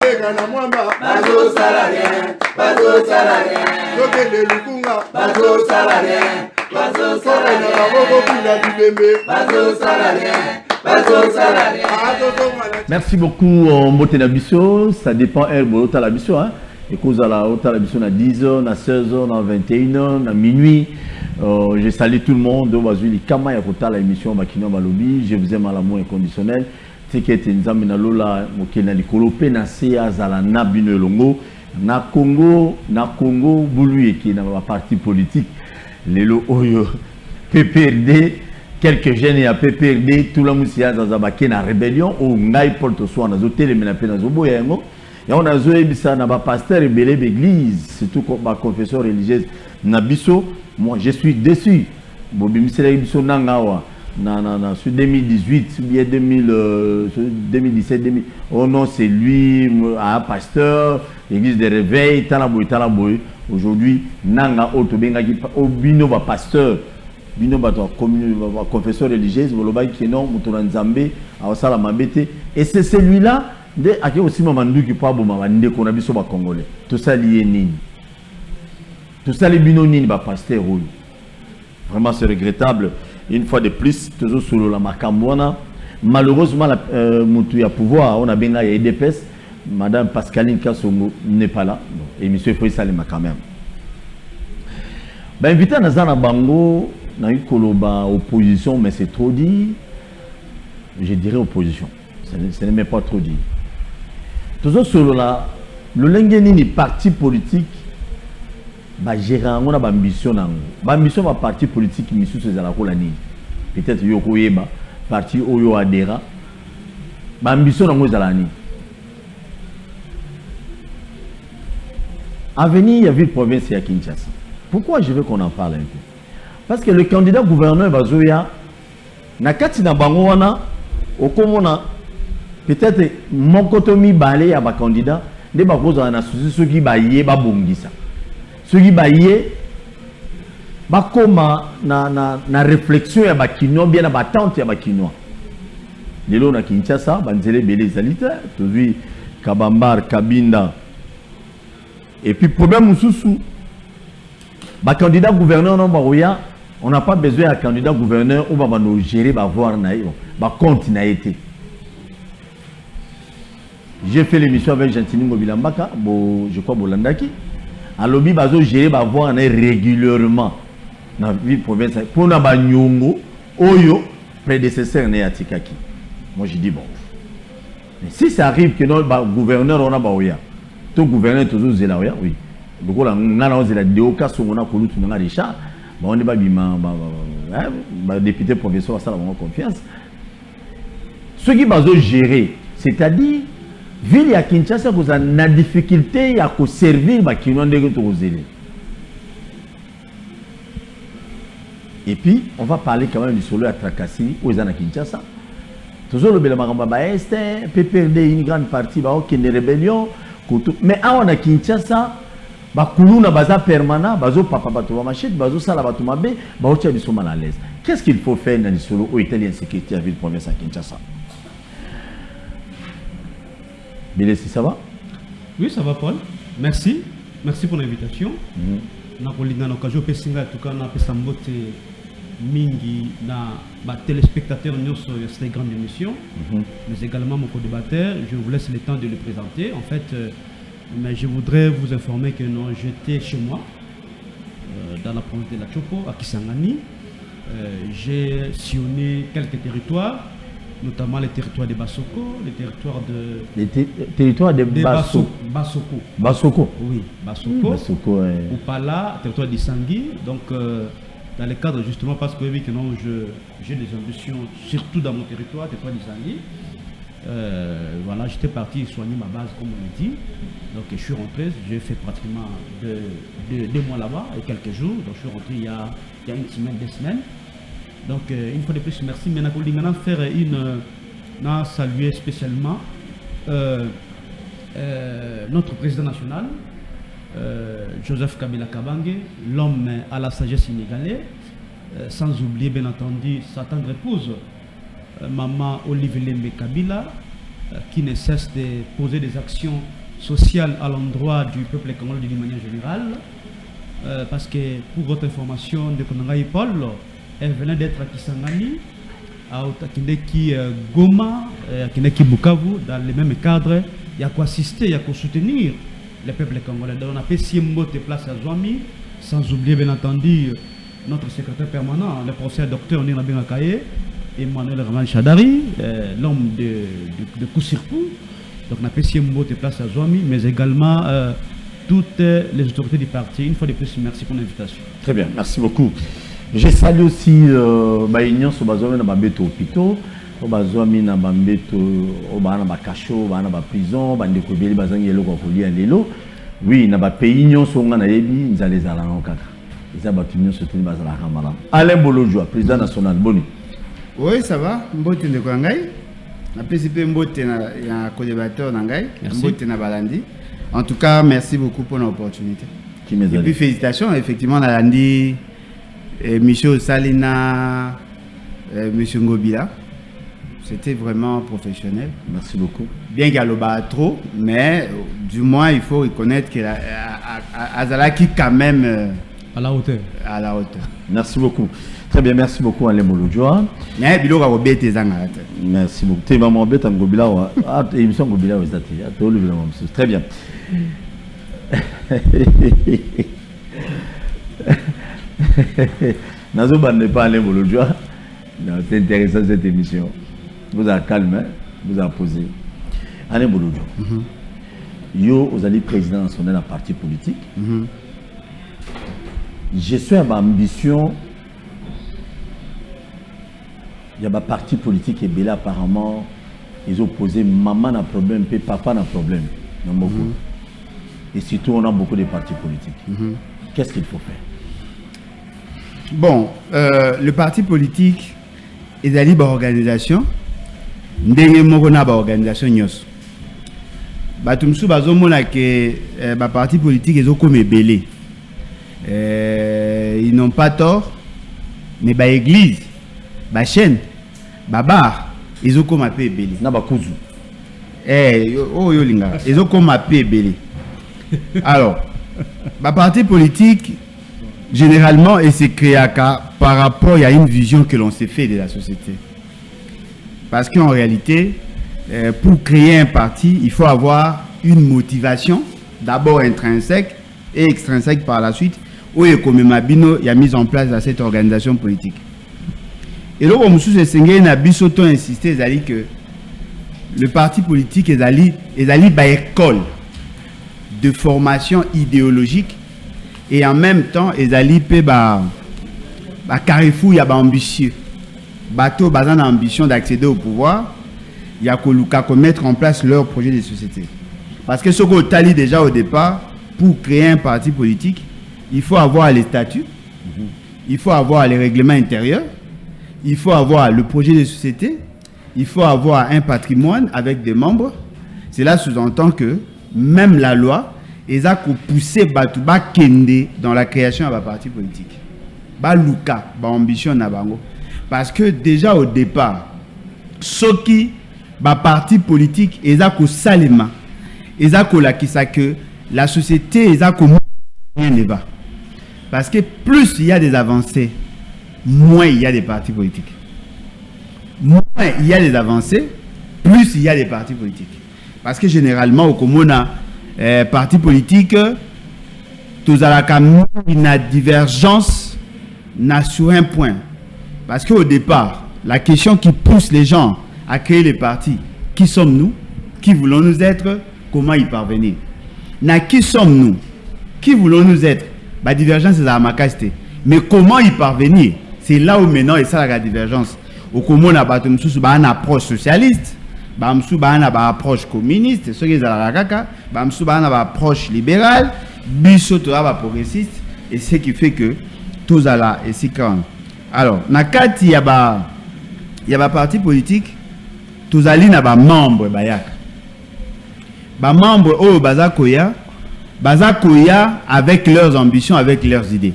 Boyega na mwamba bazo salarié bazo salarié tokende lukunga bazo salarié bazo salarié na baboko kula bibembe bazo salarié bazo salarié. Merci beaucoup Mbote Nabiso, ça dépend Bolota Labiso hein. Et cause à la haute à la mission à 10h, à 16h, à 21h, à minuit. Je salue tout le monde. Je vous aime à l'amour inconditionnel. C'est que tu nous amènes à l'ola, na likolope na sea zala na bino longo na Congo boulu qui na parti politique lelo oyo PPRD quelques jeunes à PPRD tout la musia zazabake na rébellion au ngai porte soit na hôtel mais na pena zoboya yango. Et on a joué ça na ba pasteur et belé d'église surtout comme ma confession religieuse na biso. Moi je suis déçu bobi misela biso nangawa na sur 2018 bien 2017 2000 oh non c'est lui un pasteur l'église de réveil talaboy aujourd'hui nanga auto benga ki obino ba pasteur bino ba confession religieuse boloba ki non mutuna nzambe awasala mabete et c'est celui-là de ake aussi mamandu qui pa boma bande ko na biso ba congolais tout ça lié nini tout ça les bino nini ba pasteur oyo vraiment c'est regrettable une fois de plus toujours sur la Makambouana malheureusement mutu ya pouvoir on a benga ya EDPS madame Pascaline Kassongo n'est pas là et monsieur Foy Salima quand même ben invité na zana bango na koloba opposition mais c'est trop dit je dirais opposition ce n'est même pas trop dit toujours sur la le lengeni parti politique ba gérant on a ambition ambition ba parti politique misu ces ala ko la ni peut-être yoko yeba parti oyo adera ba ambition nango ezala ni avenir ya ville province ya Kinshasa. Pourquoi je veux qu'on en parle un peu? Parce que le candidat gouverneur bazoya na kati na bango wana okomona peut-être mokotomi balé ya ba candidat de ba koza na susi soki ba yé ba bongisa soki ba yé ba koma na réflexion ya ba kino bien na ba tante ya ba kino lelo na Kinshasa banzele belé zalita tozui Kabambar Kabinda et puis problème mususu ba candidat gouverneur non ba on n'a pas besoin d'un candidat gouverneur ou va nous gérer va voir naïo ba compte na été. J'ai fait l'émission avec Gentini Mobilambaka, je crois Bolandaki. À lobby bazo gérer va voir régulièrement dans ville province pour na ba nyongo oyo prédécesseur né atikaki. Moi je dis bon. Mais si ça arrive que notre gouverneur on a ba oya. Ton gouverneur toujours zela oya oui. Donc là on a zela deoka so on a kolutu na Richard. On est pas député professeur à ça la confiance. Ce qui va gérer, c'est-à-dire ville à Kinshasa vous a une difficulté à servir ma qui n'ont de et puis on va parler quand même du solo à Trakassi aux à Kinshasa. Toujours le Belamagamba Est, PPRD une grande partie va aucune rébellion, mais à on a Kinshasa. Bakuluna baza permanent, bazo papa bato machette, bazo sala bato mabe, baotia biso mal à l'aise. Qu'est-ce qu'il faut faire dans les solo au italien sécurité à ville province à Kinshasa? Bilé, si ça va? Oui, ça va Paul. Merci. Merci pour l'invitation. Na kolinga na okajo pesinga en tout cas na pesambote mingi na ba téléspectateurs nyonso de cette grande émission, mais également mon co-débatteur, je vous laisse le temps de le présenter. En fait mais je voudrais vous informer que non, j'étais chez moi, dans la province de la Chopo, à Kisangani. J'ai sillonné quelques territoires, notamment les territoires de Basoko, les territoires de... Les territoires de Basoko. Basoko. Oui, Basoko. Basoko, Upala, territoire d'Isangui. Donc, dans le cadre justement, parce que oui, que non, j'ai des ambitions, surtout dans mon territoire d'Isangui. Voilà, j'étais parti soigner ma base comme on l'a dit. Donc je suis rentré, j'ai fait pratiquement deux mois là-bas et quelques jours. Donc je suis rentré il y a une semaine, 2 semaines. Donc une fois de plus, merci. Maintenant, on va faire saluer spécialement notre président national, Joseph Kabila Kabange, l'homme à la sagesse sénégalaise, sans oublier bien entendu sa tendre épouse, maman Olivier Lembe Kabila, qui ne cesse de poser des actions sociales à l'endroit du peuple congolais d'une manière générale. Parce que, pour votre information, de Konangaï Paul, elle venait d'être à Kisangani, à Otakindeki Goma, à Kindeki Bukavu, dans les mêmes cadres. Il y a quoi assister, il y a quoi soutenir le peuple congolais. Donc, on a fait Siembote place à Zouami, sans oublier bien entendu notre secrétaire permanent, le professeur docteur Nina Bengakaye, Emmanuel Raman Chadari, l'homme de coup sur coup. Donc, on a fait Siembote place à Zouami, mais également toutes les autorités du parti. Une fois de plus, merci pour l'invitation. Très bien, merci beaucoup. Je salue aussi l'union sur la Babeto Hôpitaux, Bazouami na Bambeto, Obana Bakacho, Obana Prison, Bandekobeli Bazangelo Kokoli à Lelo. Oui, na ba pays union sur ngana yebi, ils allaient à la kaka. Ils ont battu union sur tenu bazala kamala. Alain Bolojua, président national, boni. Oui, ça va. Mbote de Kwangai. Na PCP Mbote na co-débatteur Nangai, Mbote na Balandi. En tout cas, merci beaucoup pour l'opportunité. Et puis félicitations, effectivement, on a dit Michel Salina, M. Ngobila. C'était vraiment professionnel. Merci beaucoup. Bien qu'il y ait trop, mais du moins, il faut reconnaître qu'il y a Azala qui quand même à la hauteur. À la hauteur. Merci beaucoup. Très bien, merci beaucoup Alain Bolojua. Merci beaucoup. Tu vas m'embêter à Ngobila. Ah, émission Ngobila, très bien. Nazoba n'est pas Alain Bolojua. C'est intéressant cette émission. Vous avez calme, vous avez posé. Alain Bolojua. Yo, vous allez président national d'un parti politique. Je suis à ma ambition. Il y a un parti politique et Bela apparemment, ils ont posé maman a un problème, puis papa a un problème. Et surtout, on a beaucoup de partis politiques. Qu'est-ce qu'il faut faire? Bon, le parti politique est une libre organisation. Ndenge moko na ba organisation nyos. Batumsu bazomona que ba parti politique ils ont comme ebele. Ils n'ont pas tort, mais ba église, ba chaîne, ba bar, ils ont comme appelé ebele. Na ba kuzu. Oh yo linga, ils ont comme appelé ebele. Alors, ba parti politique généralement et c'est créé par rapport à une vision que l'on s'est fait de la société. Parce qu'en réalité, pour créer un parti, il faut avoir une motivation, d'abord intrinsèque et extrinsèque par la suite, où il y a mis en place à cette organisation politique. Et là, on a insisté que le parti politique est allé à l'école de formation idéologique et en même temps, ils allé à carrefour, il y a ambitieux. Bateau basant l'ambition d'accéder au pouvoir, il y a qu'à mettre en place leur projet de société. Parce que ce qu'on t'a déjà au départ, pour créer un parti politique, il faut avoir les statuts, il faut avoir les règlements intérieurs, il faut avoir le projet de société, il faut avoir un patrimoine avec des membres. Cela sous-entend que même la loi, ils ont poussé Batouba Kende dans la création d'un parti politique. Baluka, ambition Nabango. Parce que déjà au départ, ceux qui parti politique, ils ont salima, ils ont la que la société, ils ont rien ne va. Parce que plus il y a des avancées, moins il y a des partis politiques. Moins il y a des avancées, plus il y a des partis politiques. Parce que généralement, au Comona, partis politiques, tous à la une divergence sur un point. Parce qu'au départ, la question qui pousse les gens à créer les partis, qui sommes-nous? Qui voulons-nous être? Comment y parvenir? Qui sommes-nous? Qui voulons-nous être? La divergence, c'est la macasté. Mais comment y parvenir? C'est là où maintenant, et ça la divergence. Au Commun, on a une approche socialiste, on a une approche communiste, ce qui est la caca, on a une approche libérale, progressiste, et ce qui fait que tout ça là est si grand. Alors, nakati il y a parti politique, tous ali na ba membre bayaka. Ba membre o bazakoya avec leurs ambitions, avec leurs idées.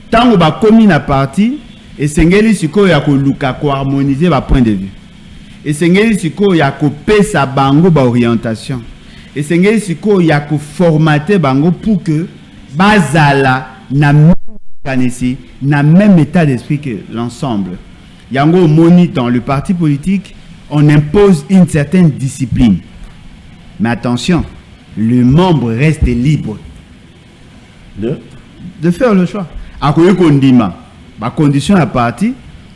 Tant ba komi na parti et sengeli siko ya ko luka ko harmoniser ba point de vue. esengeli siko ya kopesa bango ba orientation, esengeli siko ya formater bango pour que bazala na kanisi na même état d'esprit que l'ensemble. Yango moni dans le parti politique, on impose une certaine discipline. Mais attention, le membre reste libre de faire le choix. Akoyi kondima, ba condition à parti,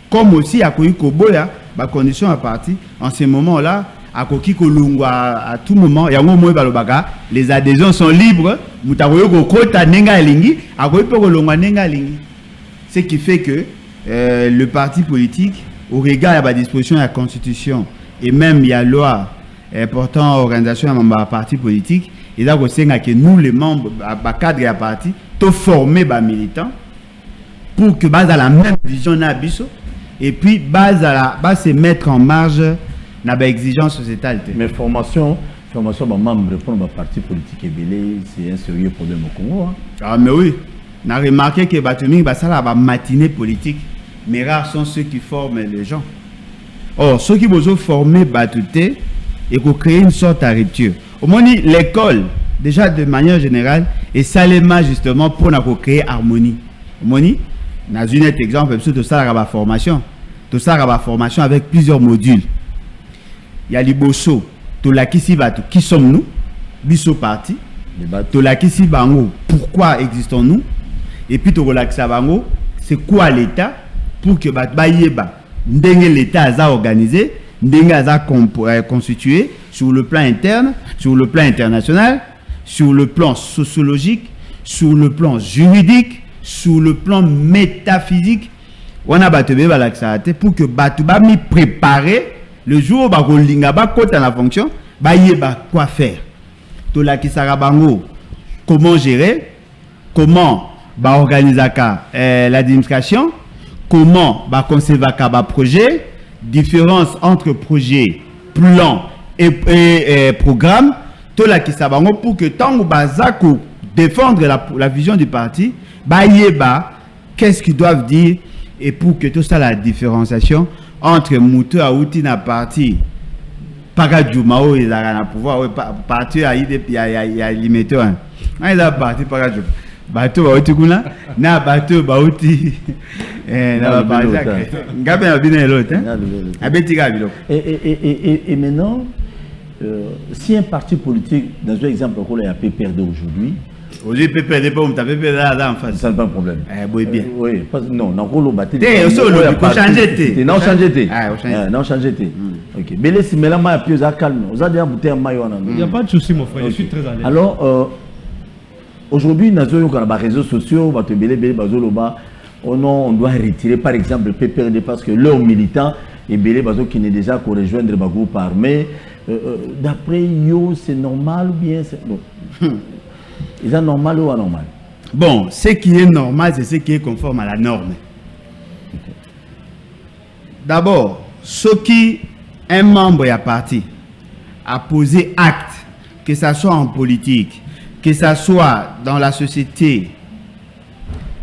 comme aussi akoyi koboya, ba condition à parti. En ce moment-là, akoki kolungwa à tout moment, yango moy balobaka, les adhésions sont libres, mutakoyi kokota nenga lingi, akoyi pe kolungwa nenga lingi. Ce qui fait que le parti politique, au regard de la disposition de la Constitution et même il y a loi portant organisation de la parti politique, et là, que nous, les membres, le cadre de la parti, tous formés les militants pour que base à la même vision et puis base se mettre en marge de l'exigence sociétale. Mais formation de membres pour le parti politique, c'est un sérieux problème au Congo. Hein? Ah, mais oui. On a remarqué que la matinée politique, mais rares sont ceux qui forment les gens. Or, ceux qui vont former Batouté et qui créer une sorte de rupture. Au moins, l'école, déjà de manière générale, est salement justement pour créer harmonie. Au moins, dans un autre exemple, tout ça, la formation. Tout ça, la formation avec plusieurs modules. Il y a l'Iboso, tout la qui sommes-nous, Bisso parti, tout la pourquoi existons-nous, et puis tout la c'est quoi l'État pour que l'État a organisé, constitué sur le plan interne, sur le plan international, sur le plan sociologique, sur le plan juridique, sur le plan métaphysique. On a pour que Batouba m'y préparer le jour où on a la fonction, quoi faire. Tout la comment gérer, comment organiser l'administration, comment conserver le projet, différence entre projet, plan et programme, tout la pour que tant que défendre la vision du parti, qu'est-ce qu'ils doivent dire et pour que tout ça la différenciation entre Moutou Aouti na parti Pagadjoumao et la pouvoir parti à limité un il a parti Pagadjoumao bateau Aouti kuna na bateau Baouti na parti ngabe na bina l'autre abetika bilo et maintenant si un parti politique dans un exemple qu'on a PPRD aujourd'hui. Aujourd'hui, PPRD, pas on tape PPRD là en face. Ça n'est pas un problème. Oui, bien. Oui, non, on a encore le bâti. On a changé. Non, changé. Non, changé. Ok. Mais laissez, mais là, moi, il y a calme. Vous avez un bouteille en maillot. Il n'y a pas de souci, mon frère. Je suis très à l'aise. Alors, aujourd'hui, dans les réseaux sociaux, on doit retirer, par exemple, le PPRD parce que leurs militants, et qui n'est déjà qu'on rejoindre le groupe armé. D'après yo, c'est normal ou bien c'est bon. Est-ce normal ou anormal? Bon, ce qui est normal, c'est ce qui est conforme à la norme. Okay. D'abord, ce qui un membre à parti a posé acte, que ce soit en politique, que ce soit dans la société,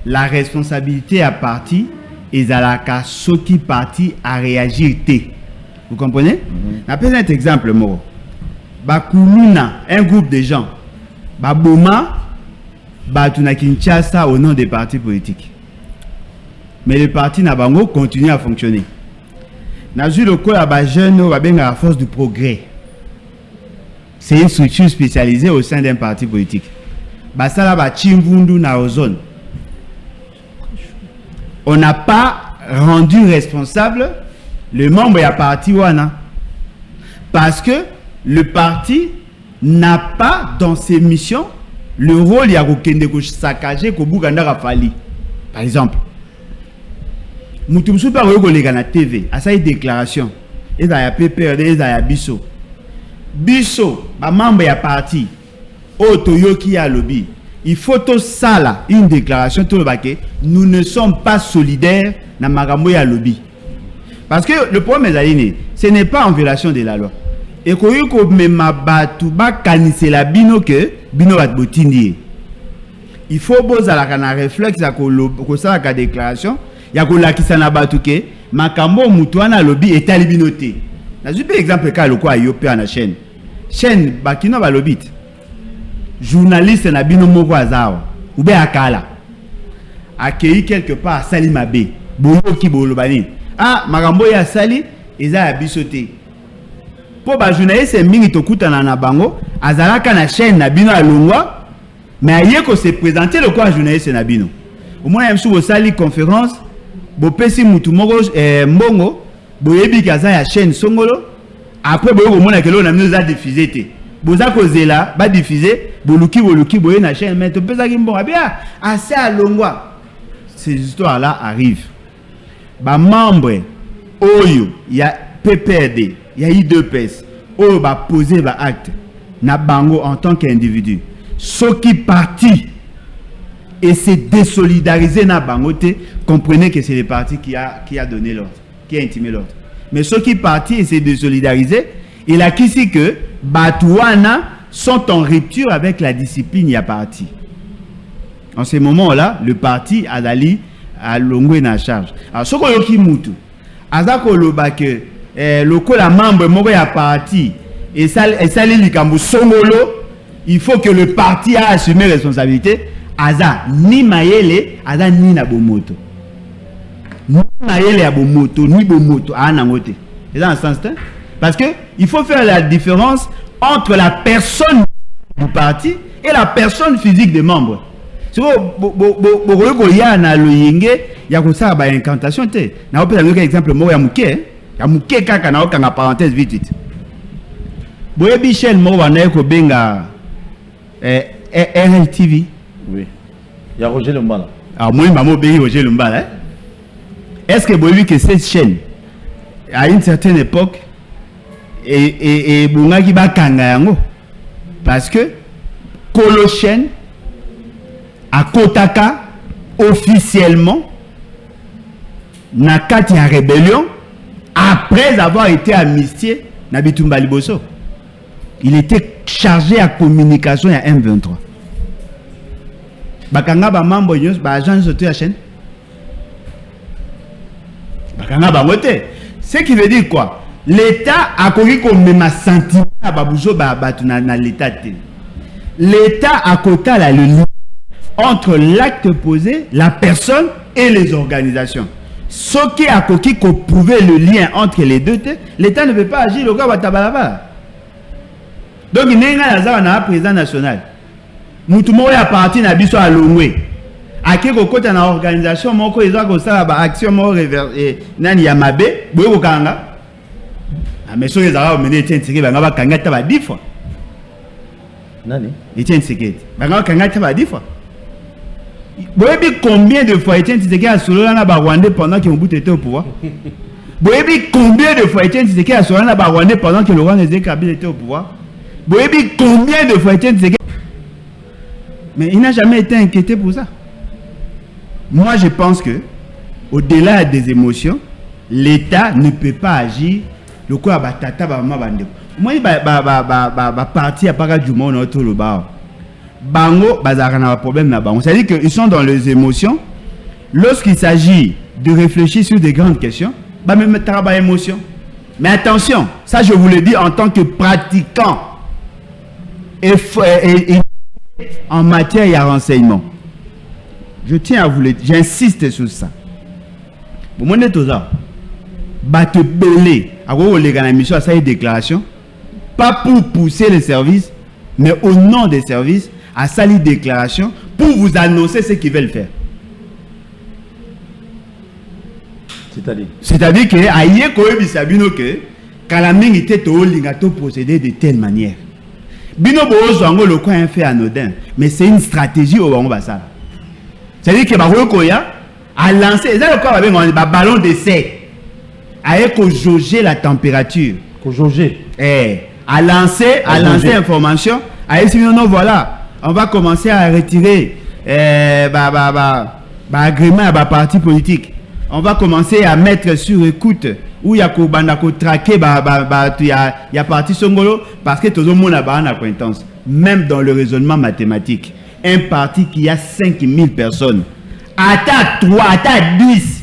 la responsabilité à parti et à la ce qui parti a réagi. Vous comprenez? Je vais un exemple. Bakuluna, un groupe de gens, Baboma, Batuna Kinshasa au nom des partis politiques. Mais le parti Nabango continue à fonctionner. N'a vu le coup à jeune à la force du progrès. C'est une structure spécialisée au sein d'un parti politique. Basala ba Chimvundu na ozone. On n'a pas rendu responsable le membre est parti wana parce que le parti n'a pas dans ses missions le rôle ya kokende ko saccager ko buganda rafali. Par exemple mutumsu pa ko lega na TV a sa déclaration et da ya PPRD et da ya biso ba membre ya parti otoyoki ya lobby il faut tout ça là une déclaration tout le baquet nous ne sommes pas solidaires na magambo ya lobby. Parce que le problème est ce n'est pas en violation de la loi. Et quand il faut poser la réflexe à la déclaration. Il y a que makambo mutuana lobby est alibinoté. Na juste exemple ka loko ayopé na chaîne. Chaîne bakino balobit. Journaliste na bino moko azao. Ou be akala. Accueilli quelque part Sali Mabe. Boyoki bolobani. Ah, makambo ya Sali eza ya bisoté. Po ba journaliste mingi tokutana na bango, azalaka na chaîne na bino alongwa, mais aye ko se présenter le quoi journaliste na bino. Au moins yamsu bo sali conférence, bo pesi mutu moko mbongo, bo yebi kaza ya chaîne songolo, après bo ko mona kelo na bino za diffuser te. Boza ko zela ba diffuser, boluki boye na chaîne mais to pesa ki mbongo bien, assez alongwa. Ces histoires là arrivent. Ba membre oyo ya PPRD, il y a eu deux pièces. Oyo ba poser ba acte na bango en tant qu'individu. Ceux qui parti et se désolidariser na bango te, comprenez que c'est le parti qui a donné l'ordre, qui a intimé l'ordre. Mais ceux qui parti et se désolidariser, il a qu'ici que Batouana sont en rupture avec la discipline y a parti. En ce moment-là, le parti a longé na charge. Alors, ce qu'on yoki mutu, azako loba que loko la membre moko ya parti et ça likambo songolo, il faut que le parti a assumé responsabilité. Aza ni mayele, aza ni na bomoto. Ni mayele ya bomoto, ni bomoto a nangote. C'est dans ce sens là. Parce que il faut faire la différence entre la personne du parti et la personne physique des membres. Si vous ya na loyenge ya ko sa ba incantation te. Na opela un exemple mo ya muke kaka na okanga parenthèse vite vite. Boye Michel mo wana ko benga RLTV. Oui. Il y a Roger Lumbala. Alors moi maman bengi Roger Lumbala. Est-ce que vous voyez que cette chaîne à une certaine époque et bungaki ba kanga yango parce que Kolo chaîne à Kotaka officiellement na kati ya rébellion après avoir été amnistié na Bitumba Liboso. Il était chargé à communication à M23. Bakanga ba mambo nyos ba agent de la chaîne. Bakanga ba moté. Ce qui veut dire quoi? L'État a connu comme même sentiment à Babouzo na l'État. L'État a quota le lien entre l'acte posé, la personne et les organisations. Ce qui a coquille qu'on prouvait le lien entre les deux, l'État ne peut pas agir au cas où tabalaba. Donc il n'y a pas de président national. Nous tout le monde est parti na biso à Longwe. À qui côté dans l'organisation, mon co ils ont comme ça action mort et nani yamabe, boyo kanga. Mais sur les arabes mené tient sécurité, banga kanga taba 10 fois. Nani? Il tient sécurité. Banga kanga taba 10 fois. Vous savez combien de fois Etienne Tshisekedi a solo na Rwandais pendant que Mobutu était au pouvoir? Vous savez combien de fois Etienne Tshisekedi a solo na Rwandais pendant que Laurent Kabila était au pouvoir? Vous savez combien de fois Etienne Tshisekedi? Mais il n'a jamais été inquiété pour ça. Moi, je pense que au-delà des émotions, l'État ne peut pas agir. Le quoi batata ba mama bande. Moi, parti à Paradjouma on a tout le bar. Bango bazarana problème na bango. C'est-à-dire qu'ils sont dans les émotions. Lorsqu'il s'agit de réfléchir sur des grandes questions, bah même travail émotion. Mais attention, ça je vous le dis en tant que pratiquant et en matière et à renseignement. Je tiens à vous le dire, j'insiste sur ça. Pour moi, tout ça, batte belé, à quoi les mission à ça une déclaration, pas pour pousser les services, mais au nom des services, à ça une déclaration pour vous annoncer ce qu'ils veulent faire. C'est-à-dire que aïe koyebi sabino que kalaming était au lingato procéder de telle manière. Bino bozo ango le coin fait anodin, mais c'est une stratégie au basa. C'est-à-dire que ba koya a lancé ça le corps avec un ballon d'essai. Aïe ko jauger la température. Ko jauger. A lancé information. Aïe si non voilà, on va commencer à retirer agrément à parti politique. On va commencer à mettre sur écoute où il y a traquer il y a parti Songolo parce que tout le monde a une acquaintance. Même dans le raisonnement mathématique, un parti qui a 5000 personnes, à 3, à 10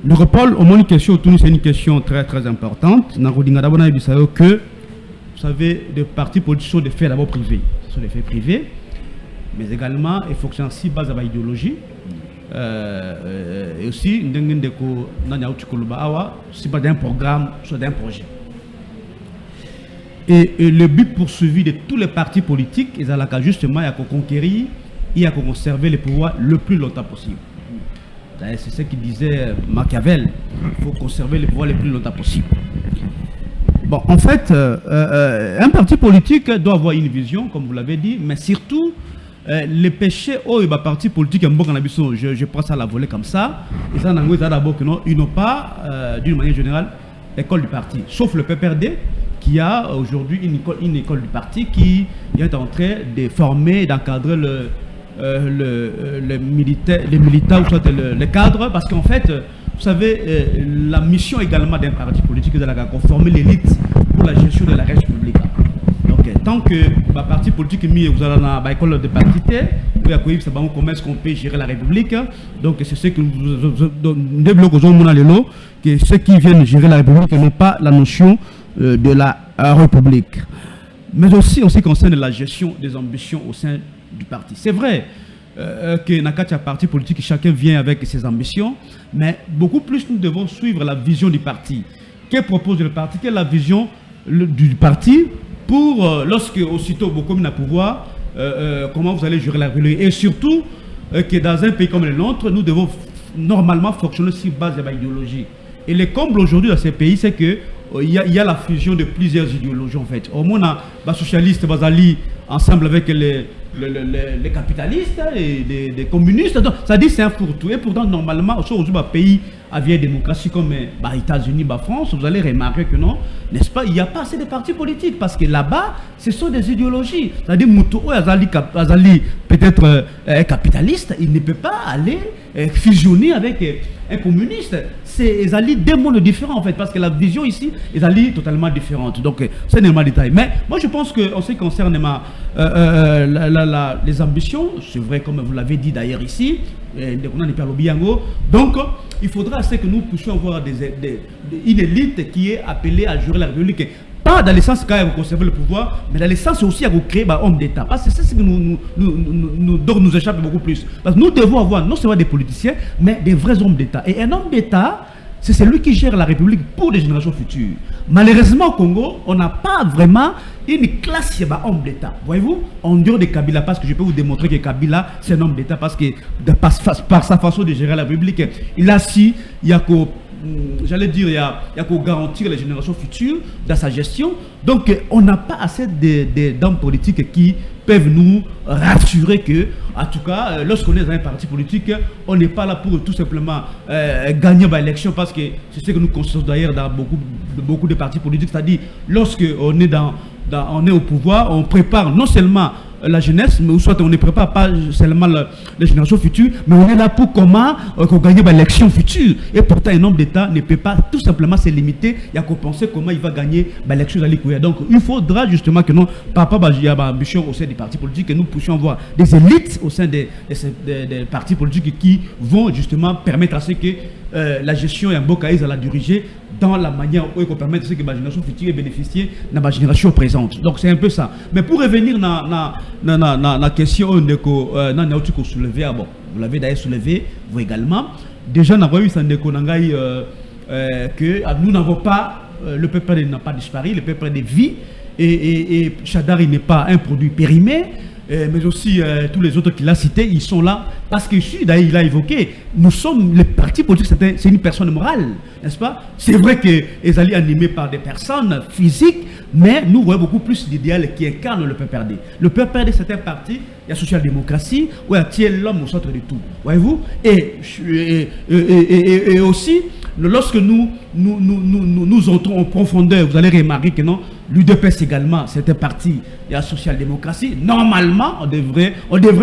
Le Paul, au moins une question autour, c'est une question très très importante. Que, vous savez, les partis politiques sont des faits d'abord privés. Ce sont des faits privés, mais également, ils fonctionnent si base à l'idéologie. Et aussi, c'est pas d'un programme, soit d'un projet. Et le but poursuivi de tous les partis politiques, ils ont justement à conquérir et à conserver le pouvoir le plus longtemps possible. C'est ce qu'il disait Machiavel. Il faut conserver le pouvoir le plus longtemps possible. Bon, en fait, un parti politique doit avoir une vision, comme vous l'avez dit, mais surtout, les péchés, parti politique, je prends ça à la volée comme ça. Et ça, d'abord ils n'ont pas, d'une manière générale, école du parti, sauf le PPRD, qui a aujourd'hui une école du parti qui est en train de former, d'encadrer les militants ou soit les cadres, parce qu'en fait, vous savez, la mission également d'un parti politique est de conformer l'élite pour la gestion de la République. Donc, tant que le parti politique est mis, vous allez dans l'école de parti, comment est-ce qu'on peut gérer la République. Donc, c'est ce que nous développons, que ceux qui viennent gérer la République n'ont pas la notion de la République. Mais aussi en ce qui concerne la gestion des ambitions au sein du parti. C'est vrai que Nakatia parti politique, chacun vient avec ses ambitions, mais beaucoup plus nous devons suivre la vision du parti. Que propose le parti? Quelle est la vision du parti pour, lorsque aussitôt beaucoup n'a pouvoir, comment vous allez gérer la République? Et surtout, que dans un pays comme le nôtre, nous devons normalement fonctionner sur base de l'idéologie. Et le comble aujourd'hui dans ces pays, c'est que il y a la fusion de plusieurs idéologies en fait. Au moins, les socialistes vont aller ensemble avec les capitalistes et les communistes. Donc, ça dit c'est un fourre-tout. Et pourtant, normalement, aujourd'hui, un pays à vieille démocratie comme les États-Unis, la France, vous allez remarquer que non, n'est-ce pas, il n'y a pas assez de partis politiques parce que là-bas, ce sont des idéologies. C'est-à-dire, Moutou Azali, peut-être un capitaliste, il ne peut pas aller fusionner avec un communiste. C'est alliés deux mondes différents en fait, parce que la vision ici est alliée totalement différente. Donc c'est un élément de détail. Mais moi je pense qu'en ce qui concerne les ambitions, c'est vrai comme vous l'avez dit d'ailleurs ici, donc il faudra que nous puissions avoir une élite qui est appelée à gérer la République. Pas dans le sens quand vous conservez le pouvoir, mais dans le sens aussi à vous créer un homme d'État. Parce que c'est ce qui nous échappe beaucoup plus. Parce que nous devons avoir non seulement des politiciens, mais des vrais hommes d'État. Et un homme d'État, c'est celui qui gère la République pour des générations futures. Malheureusement au Congo, on n'a pas vraiment une classe d'hommes d'État. Voyez-vous, en dehors de Kabila, parce que je peux vous démontrer que Kabila, c'est un homme d'État, parce que par sa façon de gérer la République, il a si, il y a qu'au j'allais dire, il y a qu'à garantir les générations futures dans sa gestion. Donc, on n'a pas assez d'hommes politiques qui peuvent nous rassurer que, en tout cas, lorsqu'on est dans un parti politique, on n'est pas là pour tout simplement gagner l'élection, parce que c'est ce que nous constatons d'ailleurs dans beaucoup de partis politiques. C'est-à-dire, lorsqu'on est on est au pouvoir, on prépare non seulement la jeunesse, mais soit on ne prépare pas seulement les générations futures, mais on est là pour comment gagner l'élection future. Et pourtant, un homme d'État ne peut pas tout simplement se limiter à penser comment il va gagner l'élection dans l'Équateur. Donc, il faudra justement que nous, il y a une ambition au sein des partis politiques, que nous puissions avoir des élites au sein des partis politiques qui vont justement permettre à ce que la gestion et un beau cahier à la diriger dans la manière où on permet que la génération future bénéficier de la génération présente. Donc c'est un peu ça. Mais pour revenir dans la question que soulevé, bon, vous l'avez d'ailleurs soulevé, vous également. Déjà, nous avons eu que nous n'avons pas, le peuple n'a pas disparu, le peuple de vie, et Chadari n'est pas un produit périmé. Mais aussi tous les autres qu'il a cités, ils sont là parce que d'ailleurs il a évoqué, nous sommes les partis politiques, c'est une personne morale, n'est-ce pas? C'est vrai qu'ils sont animés par des personnes physiques, mais nous voyons beaucoup plus l'idéal qui incarne le PPRD. Le PPRD, c'est un parti, il y a social-démocratie, où il y a l'homme au centre de tout, voyez-vous? Et aussi, lorsque nous entrons en profondeur, vous allez remarquer que non, l'UDPS également, c'est un parti, il y a la social-démocratie. Normalement, on devrait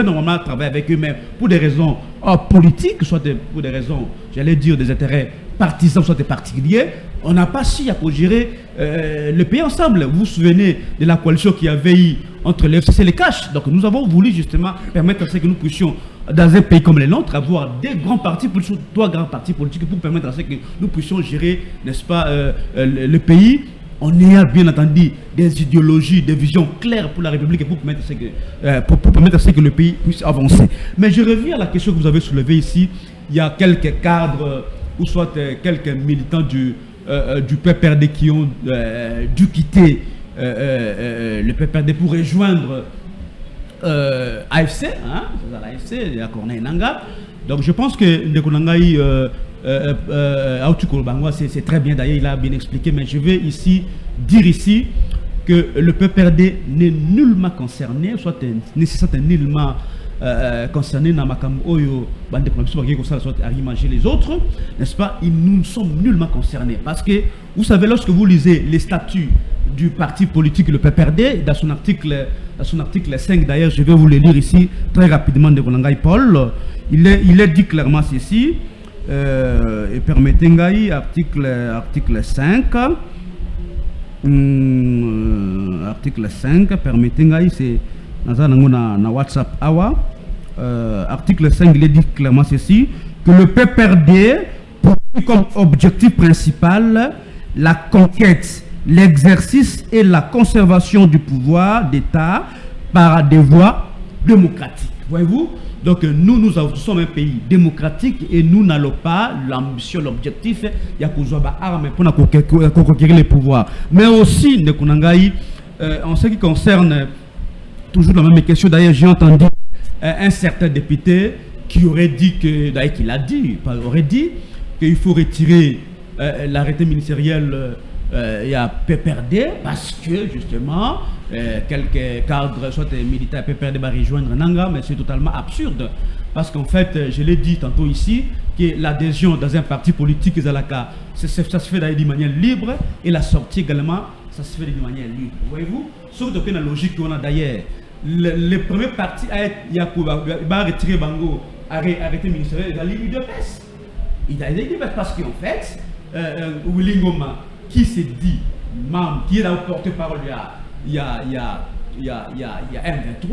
normalement travailler avec eux, mais pour des raisons politiques, soit pour des raisons, j'allais dire, des intérêts partisans, soit des particuliers, on n'a pas su gérer le pays ensemble. Vous vous souvenez de la coalition qui avait eu entre le FCC et les CACH. Donc nous avons voulu justement permettre à ce que nous puissions dans un pays comme le nôtre, avoir des grands partis politiques, 3 grands partis politiques pour permettre à ce que nous puissions gérer, n'est-ce pas, le pays en ayant bien entendu des idéologies, des visions claires pour la République et pour permettre à ce que le pays puisse avancer. Mais je reviens à la question que vous avez soulevée ici. Il y a quelques cadres ou soit quelques militants du PPRD qui ont dû quitter le PPRD pour rejoindre AFC, hein, c'est l'AFC, la Corneille Nangaa. Donc je pense que Ndeko Nangai c'est très bien, d'ailleurs il a bien expliqué, mais je vais ici dire que le PPRD n'est nullement concerné, soit nullement concerné dans Makam Oyo, soit à imager les autres, n'est-ce pas? Nous sommes nullement concernés parce que vous savez, lorsque vous lisez les statuts du parti politique le PPRD, dans son article 5 d'ailleurs, je vais vous le lire ici très rapidement de Gonangai Paul, il est dit clairement ceci, et permettez-moi, article 5, article 5, permettez-moi, c'est dans WhatsApp Awa, article 5, il est dit clairement ceci, que le PPRD poursuit comme objectif principal la conquête, l'exercice et la conservation du pouvoir d'État par des voies démocratiques. Voyez-vous? Donc nous sommes un pays démocratique et nous n'allons pas l'ambition, l'objectif, il y a armes pour conquérir les pouvoirs. Mais aussi, en ce qui concerne toujours la même question, d'ailleurs j'ai entendu un certain député qui aurait dit que, d'ailleurs qu'il a dit, aurait dit qu'il faut retirer l'arrêté ministériel il y a PPRD parce que justement quelques cadres soit militaires PPRD va rejoindre Nanga, mais c'est totalement absurde parce qu'en fait je l'ai dit tantôt ici que l'adhésion dans un parti politique ça se fait d'une manière libre et la sortie également ça se fait d'une manière libre, voyez-vous, sauf que la logique qu'on a d'ailleurs le premier parti il va retirer Bango arrêté ministériel il a l'UDPS, il a l'UDPS parce qu'en fait Willy Ngoma qui s'est dit membre, qui est là au porte-parole il y a M23,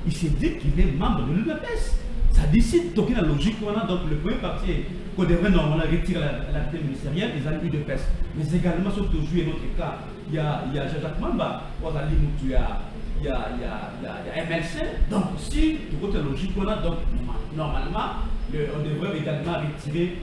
il s'est dit qu'il est membre de l'UDPS. Ça décide donc la logique qu'on a, donc le premier parti qu'on devrait normalement retirer l'arrêté ministériel, ils ont l'UDPS. Mais également, sauf toujours un autre cas, il y a Jacques Mamba, il y a MLC. Donc si toute la logique qu'on a, donc normalement, on devrait également retirer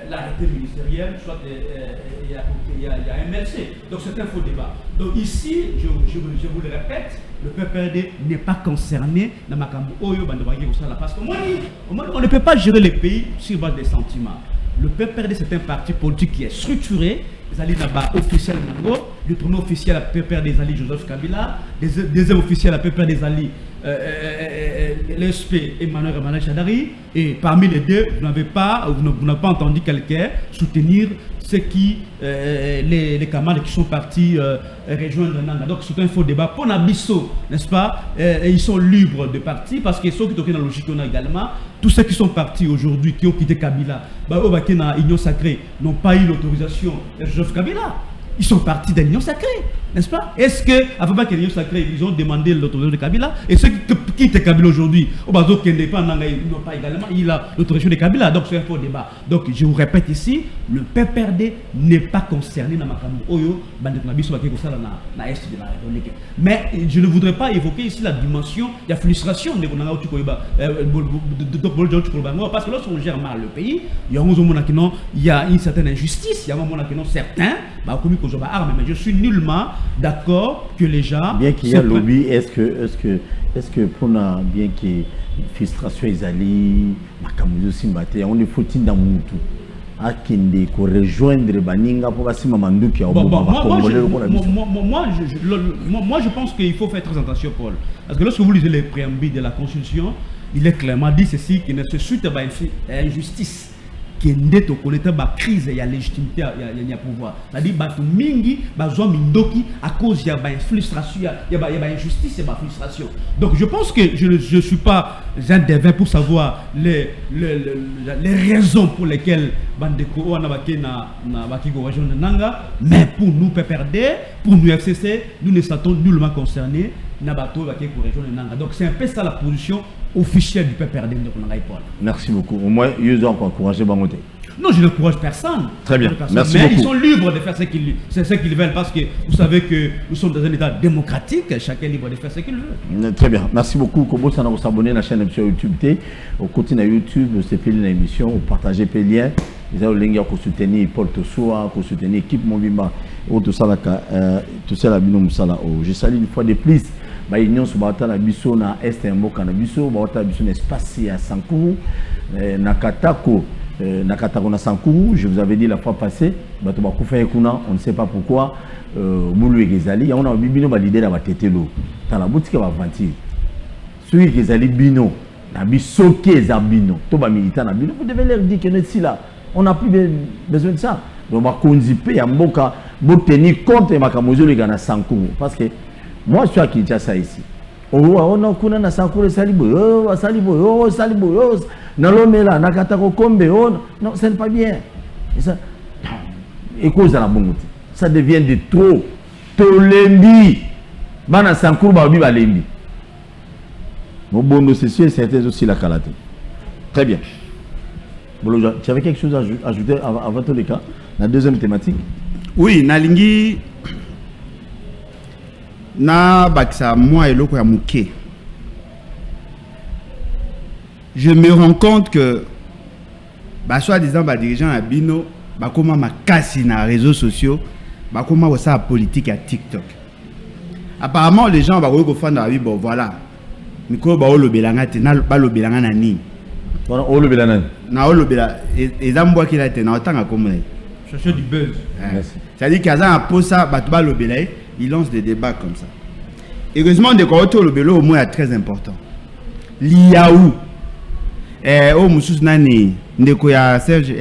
l'arrêté ministériel, soit il y a MLC. Donc c'est un faux débat. Donc ici, je vous le répète, le PPRD n'est pas concerné dans ma Oyo parce qu'on ne peut pas gérer les pays sur base des sentiments. Le PPRD c'est un parti politique qui est structuré. Les alliés officiels Nango, le premier officiel à PPRD des alliés Joseph Kabila, deuxième officiel à PPRD des alliés l'ESP Emmanuel Chadari, et parmi les deux, vous n'avez pas entendu quelqu'un soutenir ceux qui, les camarades qui sont partis rejoindre Nanga. Donc c'est un faux débat. Pour Nabisso, n'est-ce pas, ils sont libres de partir parce qu'ils sont dans la logique qu'on a également. Tous ceux qui sont partis aujourd'hui, qui ont quitté Kabila, l'Union Sacrée, n'ont pas eu l'autorisation de Joseph Kabila. Ils sont partis de l'Union Sacrée, n'est-ce pas? Est-ce qu'avant que l'Union Sacrée, ils ont demandé l'autorisation de Kabila? Et ceux qui quittent Kabila aujourd'hui, ils n'ont pas également eu l'autorisation de Kabila. Donc c'est un faux débat. Donc je vous répète ici, le PPRD n'est pas concerné dans Makambo Oyo, dans l'Est de la République. Mais je ne voudrais pas évoquer ici la dimension de la frustration de parce que lorsqu'on gère mal le pays, il y a une certaine injustice, il y a un moment qui certains, mais je suis nullement d'accord que les gens... Bien qu'il y a lobby, est-ce que pour bien que frustration est allée, on est faut-il dans mon tout Akende ko rejoindre Baninga pour passer Mamandou qui a moi je pense qu'il faut faire très attention, Paul, parce que lorsque vous lisez les préambules de la Constitution, il est clairement dit ceci, qu'il ne se suite à injustice qui est au connaître la crise et la légitimité il y a pouvoir, c'est-à-dire batu mingi bazwa mindoki à cause il y a frustration, il y a injustice et frustration. Donc je pense que je suis pas un devin pour savoir les raisons pour lesquelles Bandeko Wanabake na région de Nanga, mais pour nous PPRD, pour nous FCC, nous ne sommes nullement concernés Nabato région de Nanga. Donc c'est un peu ça la position officiel du PPRD. Merci beaucoup. Au moins, ils ont encouragé Bangote. Non, je n'encourage personne. Très bien. Personne. Merci mais beaucoup. Ils sont libres de faire ce qu'ils veulent parce que vous savez que nous sommes dans un état démocratique. Chacun est libre de faire ce qu'il veut. Très bien. Merci beaucoup. Comment ça nous s'abonner à la chaîne sur YouTube. Au côté de YouTube, c'est fait l'émission. Vous partagez les liens. Vous avez le lien pour soutenir Paul Tosoa, pour soutenir l'équipe Mobimba. Tout ça, la bino musala. Je salue une fois de plus. Union sur la biso na est mboka na biso ba biso na espace à Sankuru Nakatako Nakatako na Sankuru. Je vous avais dit la fois passée bato ba kufa ekuna, on ne sait pas pourquoi Moulou Egezali ya on a bino ba leader ba tetelo dans la boutique ba ventir celui Egezali bino na biso ke za bino to ba militant na bino, vous devez leur dire que si là on n'a plus besoin de ça. Donc ba konzipe ya mboka bo tenir compte ya makamozo le gana Sankuru parce que moi, je suis à Kinshasa ici. On a kuna na Sankuru salibo, salibo, salibo, nalomela, nakatako kombe, non, ce n'est pas bien. Et cause à la bonne ça devient de trop. Tolembi, bana Sankuru baobi balembi. Mon bon c'est sûr, c'était aussi la Kalate. Très bien. Tu avais quelque chose à ajouter avant tous les cas, la deuxième thématique? Oui, Nalingi. Na baksa moi et loko ya muke. Je me rends compte que soi-disant dirigeant à Bino comment ma casse na réseaux sociaux comment ça politique à TikTok. Apparemment les gens ko fanda la vie bon voilà. Miko ba lo belanga te na ba lo belanga na ni. Voilà o lo belanga. Na o lo bela ezambwa ki la te na otanga komune. Chercher du buzz. Merci. C'est-à-dire qu'il y a un post ça ba lo belai. Il lance des débats comme ça. Heureusement, de côté le bélo au moins est très important. L'IAU, oh Moussous Nani, ndeko ya Serge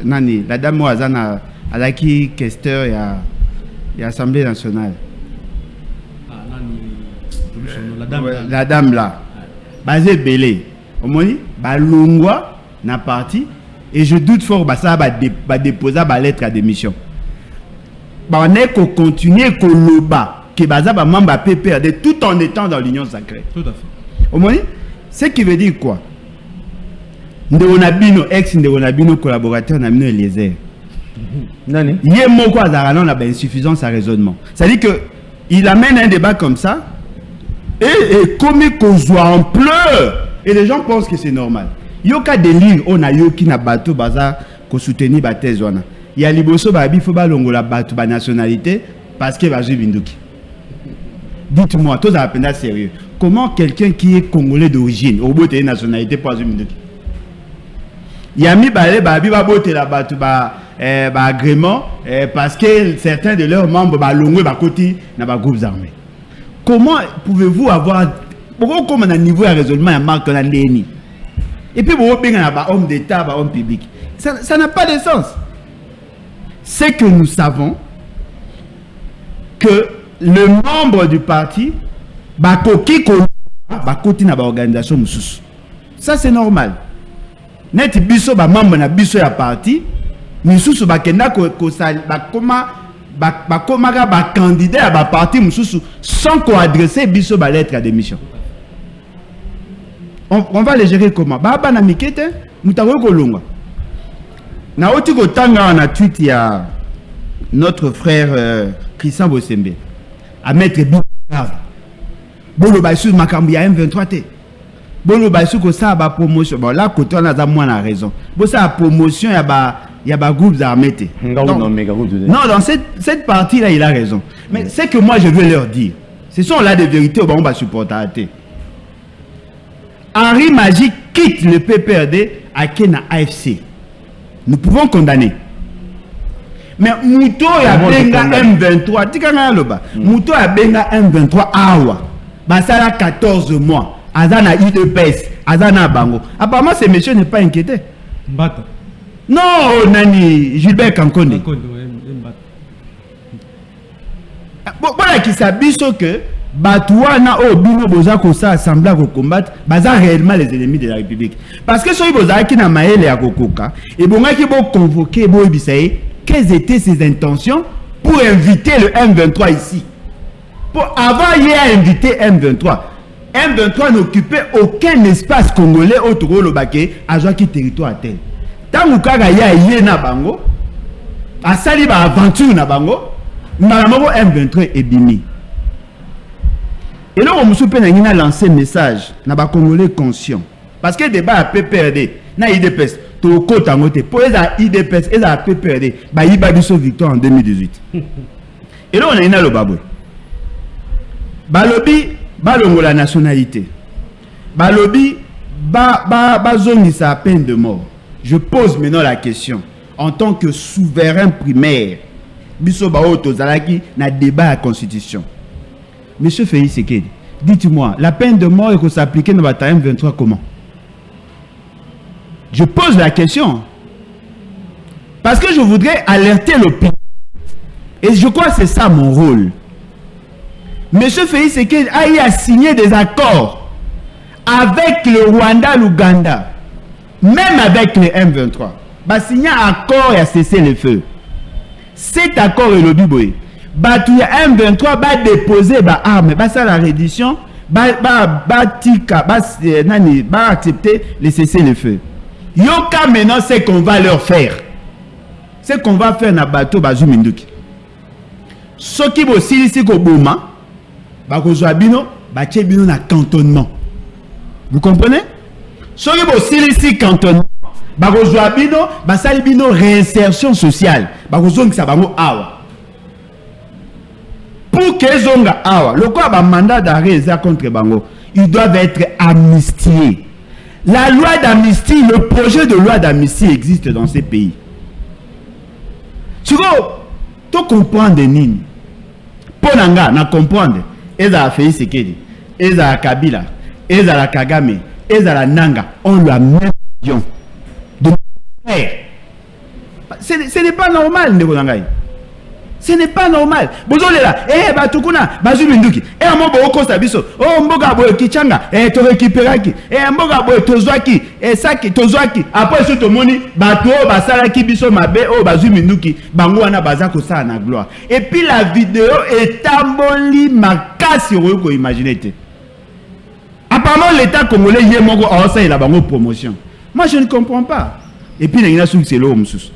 Nani, la dame Ouazana, à la qui questeur ya Assemblée nationale. Ah Nani, la dame là, basé belé, au moins, balongwa na parti et je doute fort ça va déposer la lettre à démission. On est qu'on continue que le bas, que baza ba mamba PPRD tout en étant dans l'union sacrée. Tout à fait. Au moins, ce qui veut dire quoi? Ndewonabino ex Ndewonabino collaborateur na mino Eliezer. Nani? Yé moko azara non na insuffisance à raisonnement. C'est-à-dire que il amène un débat comme ça et comme qu'on soit en pleurs et les gens pensent que c'est normal. Yoka délire on a yoki na bateau baza ko soutenir ba thèse wana. Il y a liboso babi faut ba longola bato ba nationalité parce que ba binduki. Dites-moi, tous à peine sérieux. Comment quelqu'un qui est congolais d'origine au bout de nationalité pour binduki? Il y a mis balé babi ba boté la bato ba agrément parce que certains de leurs membres ba longo ba côté na ba groupes armés. Comment pouvez-vous avoir pourquoi comme un niveau de raisonnement à marque dans l'ENI? Et puis vous bien ba homme d'état, ba homme public. Ça n'a pas de sens. C'est que nous savons que le membre du parti va côté na ba organisation mususu. Ça c'est normal. Net biso ba membre na biso ya parti mususu ba kenda ko ba candidat à ba parti mususu sans qu'on adresser biso ba lettre à démission. On va les gérer comment? Ba na mikete mutawo ko longa. Na oti ko tanga na tweet ya notre frère Christian Bosembe à mettre grave. Bolo ba sur makambi ya M23 t. Bolo ba sur ko ça ba promotion. Bon là côté on a za moins la raison. Bo ça promotion ya ba groupes armés t. Non, dans cette partie là il a raison. Mais c'est que moi je veux leur dire. Ce sont là des vérités on va supporter à t. Henri Magique quitte le PPRD à Kena AFC. Nous pouvons condamner. Mais Mouto ya benga M23, tikanga loba. Mouto ya benga M23 awa. Basala 14 mois. Azana IDPS, Azana Bango. Apparemment ce monsieur n'est pas inquiété. Mbata. Non, Nani Gilbert Kankonde. Voilà qui s'abisso que Batouana o bino boza ko sa assemblée ko combattre baza réellement les ennemis de la République parce que soyi boza ki na maele ya kokoka et bonga ki bo convoquer bo bisaye quelles étaient ses intentions pour inviter le M23 ici pour avant hier inviter M23 M23 n'occupait aucun espace congolais autour de Lobake, à qui territoire tel. Tant que ya na bango, a sali ba aventure na bango, malamoko M23 est bimi. Et là, on a lancé un message na ba congolais conscient. Parce que le débat a PPRD, na IDPS, to kota ngote, pour les IDPS, et la PPRD, ba yiba biso victoire en 2018. Et là, on a le baboué. Balobi, balongo la nationalité. Balobi, zongi sa peine de mort. Je pose maintenant la question. En tant que souverain primaire, biso bao tozalaki na débat à la constitution. Monsieur Félix Sekedi, dites-moi, la peine de mort est s'appliquer dans la M23 comment? Je pose la question. Parce que je voudrais alerter l'opinion. Et je crois que c'est ça mon rôle. Monsieur Félix Sekedi a signé des accords avec le Rwanda, l'Ouganda, même avec les M23. Il a signé un accord et a cessé le feu. Cet accord est le biboé. Il y a M23 va déposer des armes, ça la reddition, va accepter de cesser le feu. Yoka maintenant, c'est qu'on va leur faire. C'est qu'on va faire dans le bateau Bazu Minduki. Ce qui va aussi ici au Bouma, Bakozwabino, Bachebino na cantonnement. Vous comprenez? Ce qui va aussi ici cantonnement, Bakozwabino, Basalibino réinsertion sociale. Bakozong sa bango awa. Pour que zonga awa, le quoi ba mandat d'arrêt contre bango, ils doivent être amnistiés. La loi d'amnistie, le projet de loi d'amnistie existe dans ces pays. Tu vois, tu comprends des nini. Pour nanga, na comprendre. Eza Félix Sekedi, Eza Kabila, Eza Kagame, Eza Nanga, on la même vision. Ce n'est pas normal, Ndekonangai. Ce n'est pas normal. Bozole là, batukuna, Bazu Minduki, mobo okosa biso, mboga boye kichanga, to récupéraki, mboga boye tozwaki, saki tozwaki, après ce tomoni, bato basalaki biso mabe, Bazu Minduki, bango wana bazako sa na gloire. Et puis la vidéo est tamboli makasi ko imaginer te. Apparemment l'état congolais yé moko a la bango promotion. Moi je ne comprends pas. Et puis il y a c'est l'eau moussous.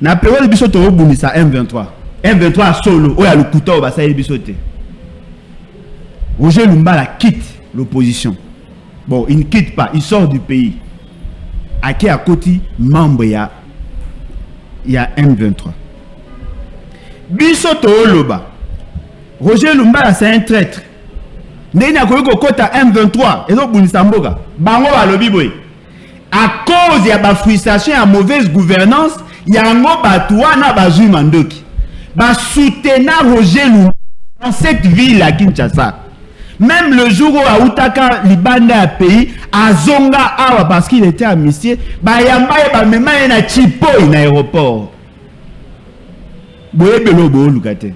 Na période biso to obunisa M23. M23 solo, oya le couteau ba sa bisoté. Roger Lumbala quitte l'opposition. Bon, il ne quitte pas, il sort du pays. Aki à côté membre il y a M23. Biso to oloba. Roger Lumbala c'est un traître. Ndena ko kota M23 et donc bunisa mboga. Bango balobi boy. À cause ya ba frustration à mauvaise gouvernance, yango batoua na Bazu Mandoki. Ba soutenir Roger Lumba dans cette ville à Kinshasa. Même le jour où Aoutaka Libanda a pays, à Zonga Awa parce qu'il était amnistié, ba yamba ba mema na Chipo na aéroport. Boye belo bo lukate.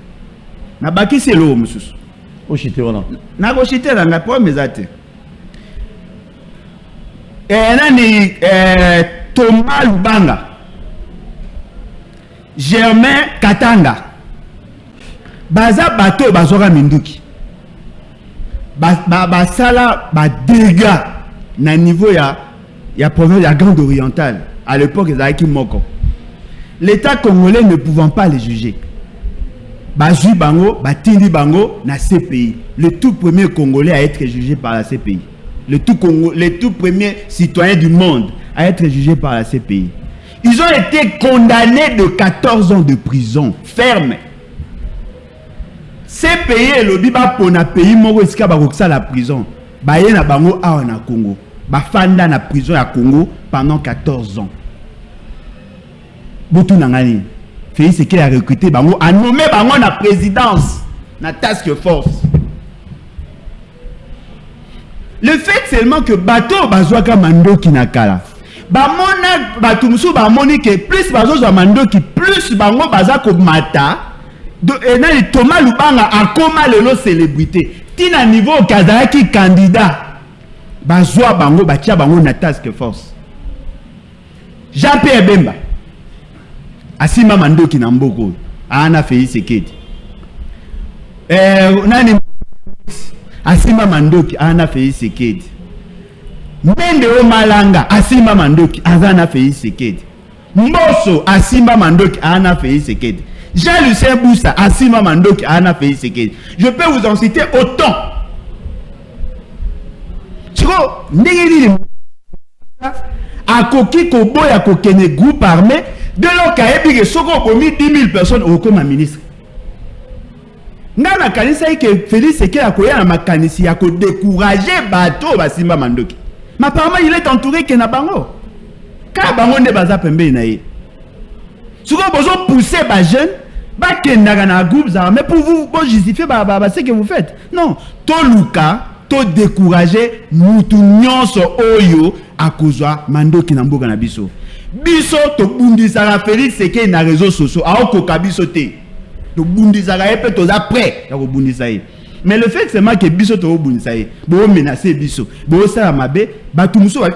Na baki c'est l'eau mususu. Oshite wana. Na ko shite na ngapo mezate. Nani Thomas Lubanga, Germain Katanga, baza bato bazoka Minduki, basala ba dégâts na niveau ya province ya Grande Orientale. À l'époque Zaki Moko. L'État congolais ne pouvant pas les juger. Bazu bango, batindi bango na CPI. Le tout premier Congolais à être jugé par la CPI. Les tout premiers citoyens du monde à être jugés par la CPI. Ils ont été condamnés de 14 ans de prison ferme. CPI et le biba pour na pays moko iska bakoksa la prison. Baye na bango awa na Congo. Bafanda na prison à Congo pendant 14 ans. Botou nangani. Félix Sekedi a recruté bango, a nommé bango na présidence, na task force. Le fait seulement que bateau bazwaka Mandoki nakala. Bamona batumusu bamoni que plus bazozwa Mandoki plus bango bazako mata. Et na Thomas Lubanga akoma lelo célébrité. Tina niveau kazaki candidat. Bazwa bango batia bango na task force. Jean-Pierre Bemba. Asima Mandoki na mboko. Ana Félix Sekedi. Nani Asima Mandoki ana Félix Sekedi. Mende Omalanga Asima Mandoki azana Félix Sekedi. Mboso Asima Mandoki ana Félix Sekedi. Jean-Lucien Boussa Asima Mandoki ana Félix Sekedi. Je peux vous en citer autant. Chiko ndengeli akoki koboya kokene groupe armé de l'okaebi ke soko komi 10 000 personnes au comme ministre. Nana kanisa que Félix Sekedi akoya na makanisi ya ko décourager bato Basima Mandoki. Mais apparemment il est entouré que na bango. Ka bango nde baza pembe na ye. Soko bozo pousser ba jeune ba kendaka na groupe armé pour vous justifier ce que vous faites. Non, to luka to décourager mutu nyonso oyo akozwa Mandoki na mboka na biso. Biso to bundisaka Félix Sekedi na réseaux sociaux aokoka biso te. To bundisaka epe to za prêt ya ko bundisa ye. Mais le fait c'est que biso to bundisa ye, bo menacer biso, bo sala mabe, ba tumuso ba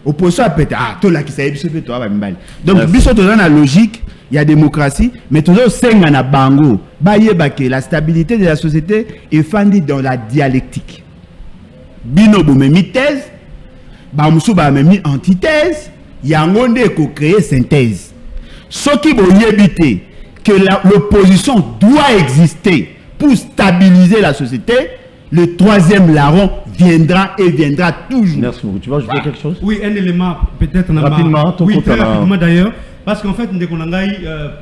opposition peut to la ki sa biso pe to ba mbali. Donc biso to dans la logique, il y a démocratie, mais toujours senga na bango, ba yeba que la stabilité de la société est fondée dans la dialectique. Bino bo memi thèse, ba musu ba memi antithèse, yango nde ko créer synthèse. Ce qui bo yebite que l'opposition doit exister pour stabiliser la société, le troisième larron viendra et viendra toujours. Merci beaucoup. Tu vas ajouter quelque chose? Oui, un élément peut-être. Rapidement, oui, très rapidement d'ailleurs. Parce qu'en fait,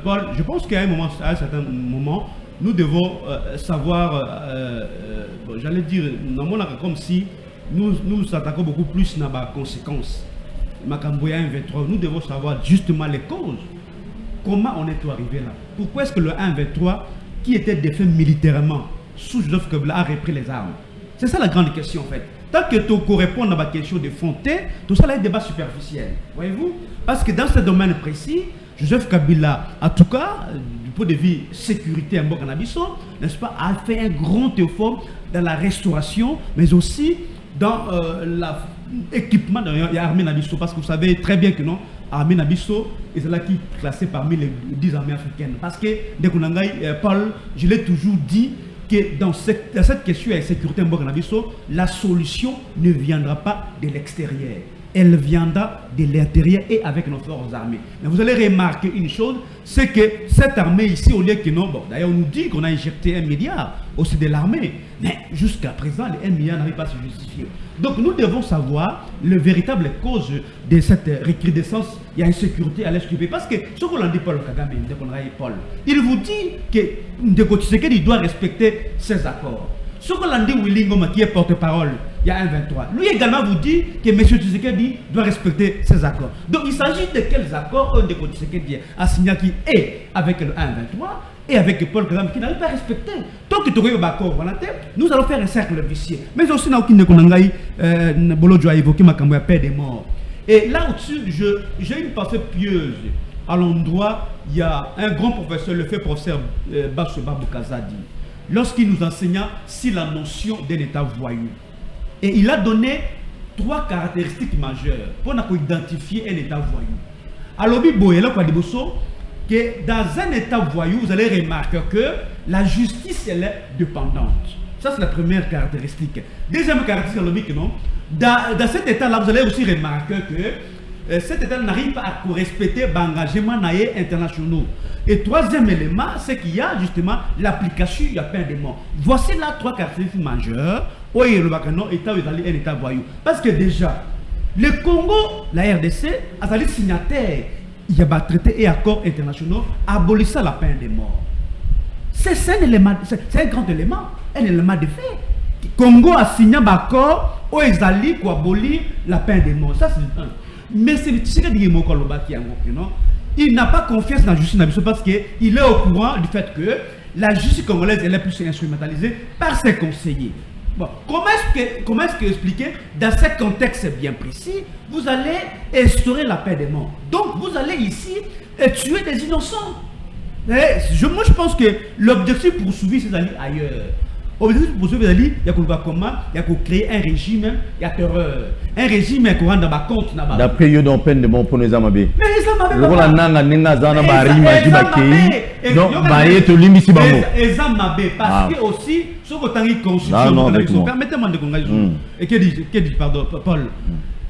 Paul, je pense qu'à un certain moment, nous devons savoir, j'allais dire, comme si nous nous attaquons beaucoup plus à la conséquence. Makamboya 1-23, nous devons savoir justement les causes. Comment on est arrivé là? Pourquoi est-ce que le 1-23, qui était défait militairement sous Joseph Kabila, a repris les armes? C'est ça la grande question en fait. Tant que tu réponds à ma question de fondé, tout ça là est un débat superficiel. Voyez-vous? Parce que dans ce domaine précis, Joseph Kabila, en tout cas, du point de vue sécurité en Bokanabiso, n'est-ce pas, a fait un grand effort dans la restauration, mais aussi dans l'équipement de l'armée Nabiso. Parce que vous savez très bien que non, l'armée Nabiso est là qui est classée parmi les 10 armées africaines. Parce que, Paul, je l'ai toujours dit, que dans cette question de sécurité en Bokanabiso, la solution ne viendra pas de l'extérieur. Elle viendra de l'intérieur et avec nos forces armées. Mais vous allez remarquer une chose, c'est que cette armée ici, au lieu que non, bon, d'ailleurs on nous dit qu'on a injecté 1 milliard aussi de l'armée, mais jusqu'à présent, les 1 milliard n'arrivent pas à se justifier. Donc nous devons savoir le véritable cause de cette recrudescence, il y a une sécurité à l'est du pays. Parce que ce qu'on a dit Paul Kagame, Paul, il vous dit que Ndeko Tshisekedi doit respecter ses accords. Ce qu'on a dit Willy Ngoma qui est porte-parole, il y a 1-23. Lui également vous dit que M. Tshisekedi doit respecter ses accords. Donc il s'agit de quels accords Ndeko Tshisekedi a signé qui est avec le 1-23 et avec Paul Kagame qui n'arrive pas à respecter. Tant que tu aurais un accord, nous allons faire un cercle vicieux. Mais aussi, Bolodjo a évoqué ma paix des morts. Et là au-dessus, j'ai une pensée pieuse. À l'endroit, il y a un grand professeur, le fait professeur Basso Babou Kazadi, lorsqu'il nous enseigna sur la notion d'un État voyou. Et il a donné 3 caractéristiques majeures pour identifier un État voyou. Alors, que dans un État voyou, vous allez remarquer que la justice, elle est dépendante. Ça, c'est la première caractéristique. Deuxième caractéristique, que non, dans cet État-là, vous allez aussi remarquer que cet État n'arrive pas à respecter les engagements internationaux. Et troisième élément, c'est qu'il y a justement l'application de la peine de mort. Voici là 3 caractéristiques majeures où il y a un État voyou. Parce que déjà, le Congo, la RDC, a été signataire, il y a des traités et accords internationaux abolissant la peine de mort. C'est un élément, c'est un grand élément, un élément de fait. Le Congo a signé un accord où ils allaient abolir la peine de mort. Ça, c'est un. Mais c'est le Tshisekedi qui est non? Il n'a pas confiance dans la justice parce qu'il est au courant du fait que la justice congolaise elle est plus instrumentalisée par ses conseillers. Bon, comment est-ce que expliquer dans ce contexte bien précis, vous allez instaurer la peine de mort. Donc vous allez ici tuer des innocents. Moi je pense que l'objectif poursuivi c'est d'aller ailleurs. Objectif pour sauver la vie, il y a comment, il y a créer un régime, il y a terreur. Un régime qui rend dans ma compte. D'après eux, on peine de bon pour les amabés. Mais les amabés. Le rôle nanga nenga zana bari maji bakei. Donc baye to limisi bango. Les amabés parce que aussi ce que tangi constitution. Permettez-moi de congager. Et que dit pardon Paul.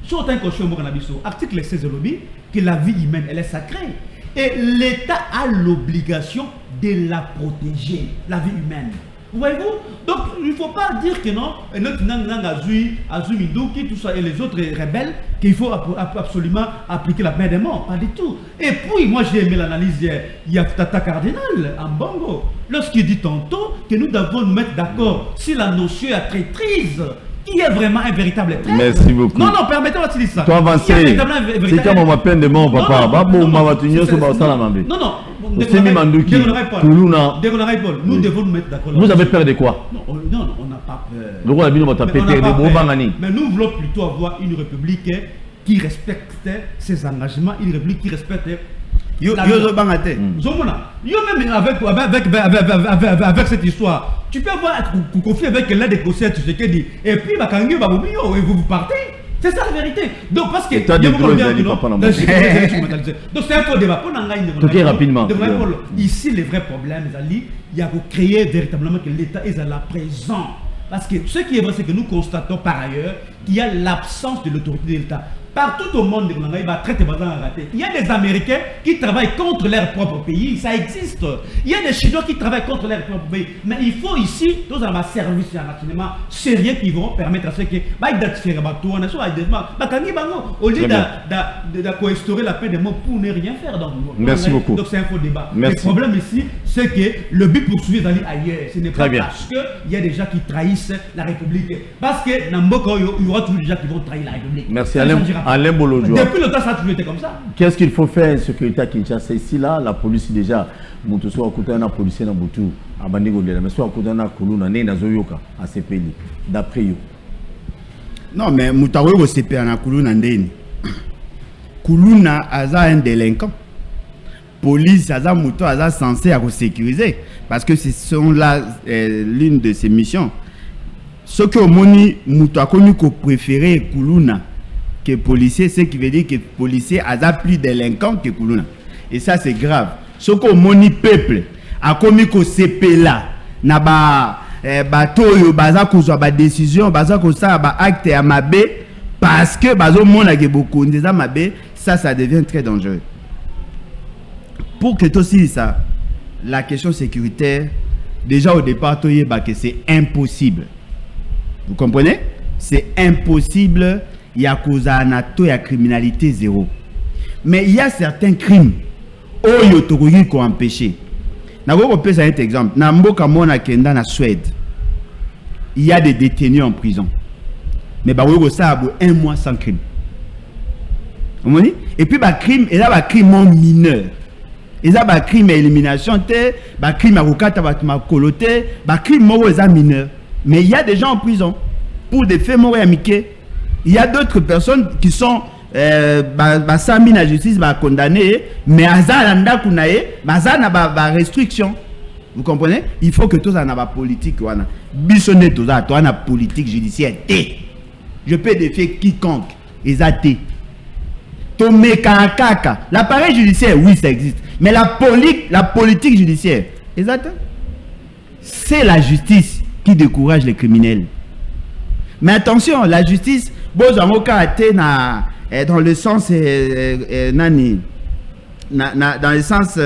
Sur tant constitution cannabis article 16 lobby que la vie humaine elle est sacrée et l'État a l'obligation de la protéger, la vie humaine. Voyez-vous? Donc, il ne faut pas dire que non, notre Azumi, tout ça, et les autres rebelles, qu'il faut absolument appliquer la peine de mort. Pas du tout. Et puis, moi, j'ai aimé l'analyse, il y a Tata Cardinal, en Bongo, lorsqu'il dit tantôt que nous devons nous mettre d'accord si la notion est traîtrise. Qui est vraiment un véritable traître. Merci beaucoup. Non, moi de dire ça. Toi, avancé. C'est comme ma peine de mort, papa. Non, nous devons nous mettre d'accord. Vous avez peur de quoi? Non, on n'a pas peur. Mais nous voulons plutôt avoir une république qui respecte ses engagements, une république qui respecte. Yo même avec cette histoire, tu peux avoir confié avec l'un des conseillers Tshisekedi et puis et vous partez. C'est ça la vérité. Donc parce que donc c'est un faux débat. Très rapidement. Ici les vrais problèmes, il y a que créer véritablement que l'État est à la présent. Parce que ce qui est vrai, c'est que nous constatons par ailleurs qu'il y a l'absence de l'autorité de l'État. Partout au monde, il y a des Américains qui travaillent contre leur propre pays, ça existe. Il y a des Chinois qui travaillent contre leur propre pays. Mais il faut ici, tous dans un service sérieux qui vont permettre à ceux qui au lieu de instaurer la peine de mort pour ne rien faire. Merci beaucoup. Donc c'est un faux débat. Le problème ici, c'est que le but poursuivi est d'aller ailleurs. Ce n'est pas parce qu'il y a des gens qui trahissent la République. Parce que dans Mboko, il y aura toujours des gens qui vont trahir la République. Merci Alain Bolojua. Depuis le temps, ça a toujours été comme ça. Qu'est-ce qu'il faut faire en sécurité à Kinshasa? Ici, là, la police déjà, soit à un policier dans Boutou, à Bandigolia, mais soit à un Koulouna, à Zoyoka, à CPL, d'après eux. Non, mais Moutaoué au CP à Koulouna, Koulouna a un délinquant. Police, a Moutou, a censé à sécuriser. Parce que ce sont là l'une de ses missions. Ce que Moni Moutou a connu qu'on préférait Koulouna que policier, ce qui veut dire que policier a plus délinquant que Koulouna. Et ça c'est grave. Ce que moni peuple a commis que CP là, na toyo baza kozwa ba décision, baza kosa ba acte à mabé parce que bazo mona ke beaucoup des mabé, ça devient très dangereux. Pour que aussi ça, la question sécuritaire, déjà au départ que c'est impossible. Vous comprenez? C'est impossible. Il y a cause à nato, il y a criminalité zéro. Mais il y a certains crimes où il y a qu'on empêché. Je vais vous donner un exemple. Dans Mboka Kenda na Suède, il y a des détenus en prison. Mais ça a 1 mois sans crime. Et puis crime, il y a crime mineur. Il y a crime à élimination, crime à rokata coloté, crime mineur. Mais il y a des gens en prison pour des faits morts amicés. Il y a d'autres personnes qui sont sami na justice condamnées, mais azalanda kunaye, bazana ba restriction. Vous comprenez? Il faut que tous en ait politique wana. Bisonné tous a toi na politique judiciaire. Je peux défier quiconque. Ezate. Tomé kaka. L'appareil judiciaire, oui, ça existe. Mais la politique judiciaire, exact. C'est la justice qui décourage les criminels. Mais attention, la justice, dans le sens dans le sens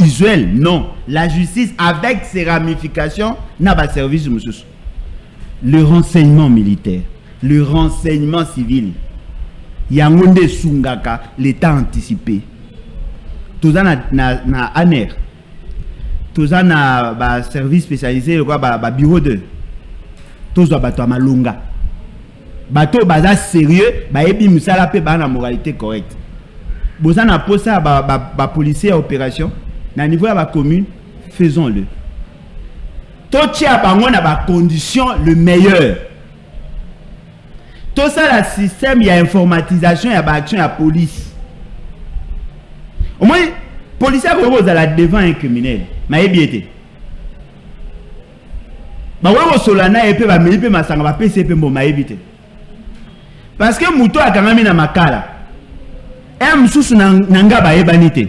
usuel, non. La justice avec ses ramifications n'a pas de service. Le renseignement militaire, le renseignement civil, Yangonde Sungaka, l'État anticipé. Tout ça na ANER, tout ça na service spécialisé, bureau de. Tous les bateaux à Malunga. Bateau baza sérieux, ebi musala pe ba na moralité correcte. Boza na posa ba policier à opération, na niveau à la commune, faisons-le. Tout a bango na ba condition le meilleur. Tout ça le système, il y a informatisation, il y a action, il y a police. Au moins policier vous la devant un criminel, ma ebi été. ba wo solana et pe ba meli pe masanga ba pese pe mboma ebite parce que muto akangami na makala mususu nanga ba ebanite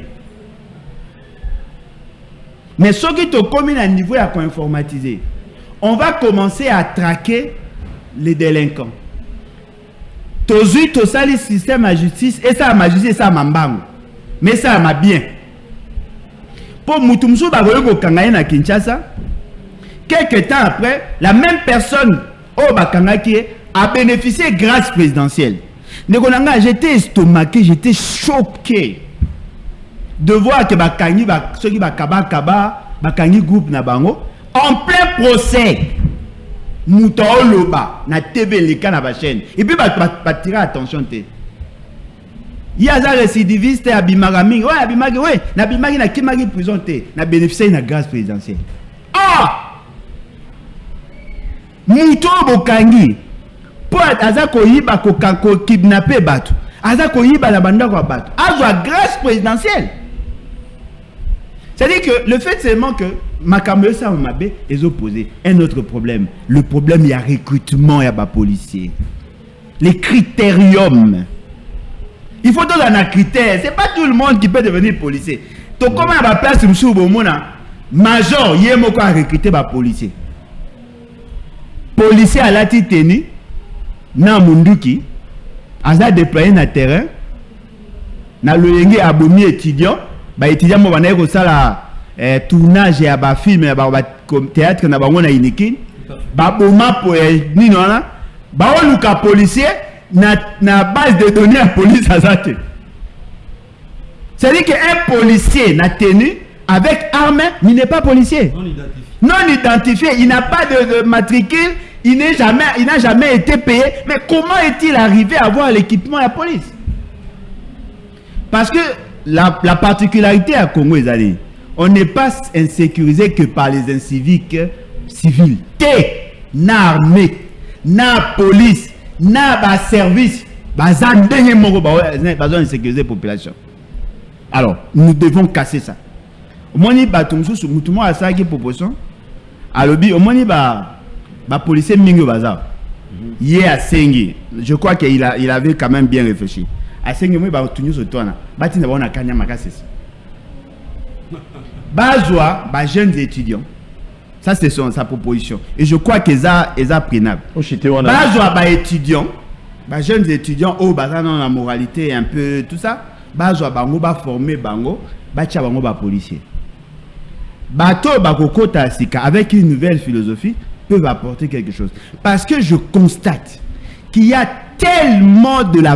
mais ce qui te commis à niveau à informatiser, on va commencer à traquer les délinquants. Tozu to sali système à justice et ça ma justice ça mambango mais ça m'a bien pour mutumsu ba go kangana na Kinshasa. Quelques temps après, la même personne au Bakangaki a bénéficié grâce présidentielle. J'étais estomaqué, j'étais choqué de voir que Bakangi, ceux qui Bakangi groupe na bango, en plein procès, Moutao Loba, na TV Leka na ba chaîne. Et puis tirer attention te. Il y a des récidivistes à Bimagami, ouais, Abimagi, ouais, na Bimagi na Kimagi prison te, na bénéficié de grâce présidentielle. Ah! Muto bokangi pour azako yiba ko kidnapper batu azako yiba la banda ko batu azwa grâce présidentielle. C'est-à-dire que le fait seulement que makambo ça mabe est opposé un autre problème, le problème il y a recrutement ya ba policier, les critériums. Il faut donner un critère, c'est pas tout le monde qui peut devenir policier. To comment ba place msou bomona major yemoko a recruter ba policier. Policier à la titeni na munduki aza déployé na terrain na loyenge abomi étudiant ba étudiant mo bana ko sala tournage ya ba film ya ba théâtre na bango na Inikin ba boma po ni nona ba oluka policier na base de données à police azate. C'est-à-dire qu'un policier na tenu avec arme, il n'est pas policier. Non identifié, il n'a pas de matricule. Il n'a jamais été payé. Mais comment est-il arrivé à avoir l'équipement à la police? Parce que la particularité à Congo, on n'est pas insécurisé que par les inciviques civils. Na armée, na police, na service, insécuriser la population. Alors, nous devons casser ça. Au moins, nous a ça qui proposition. Alors, au moins, policier Mingo Bazar. Il est à Sengi. Je crois qu'il avait quand même bien réfléchi. À Sengi, il va tenir ce toit. Il va a Kanya Makassis. Bazoa, jeunes étudiants. Ça, c'est sa proposition. Et je crois qu'ils ont prenable. Bazoa, étudiants. Jeunes étudiants, dans la moralité, un peu tout ça. Bazoa, bango, former bango. Bacha bango, policier. Bato, bakokota sika, avec une nouvelle philosophie, peuvent apporter quelque chose. Parce que je constate qu'il y a tellement de la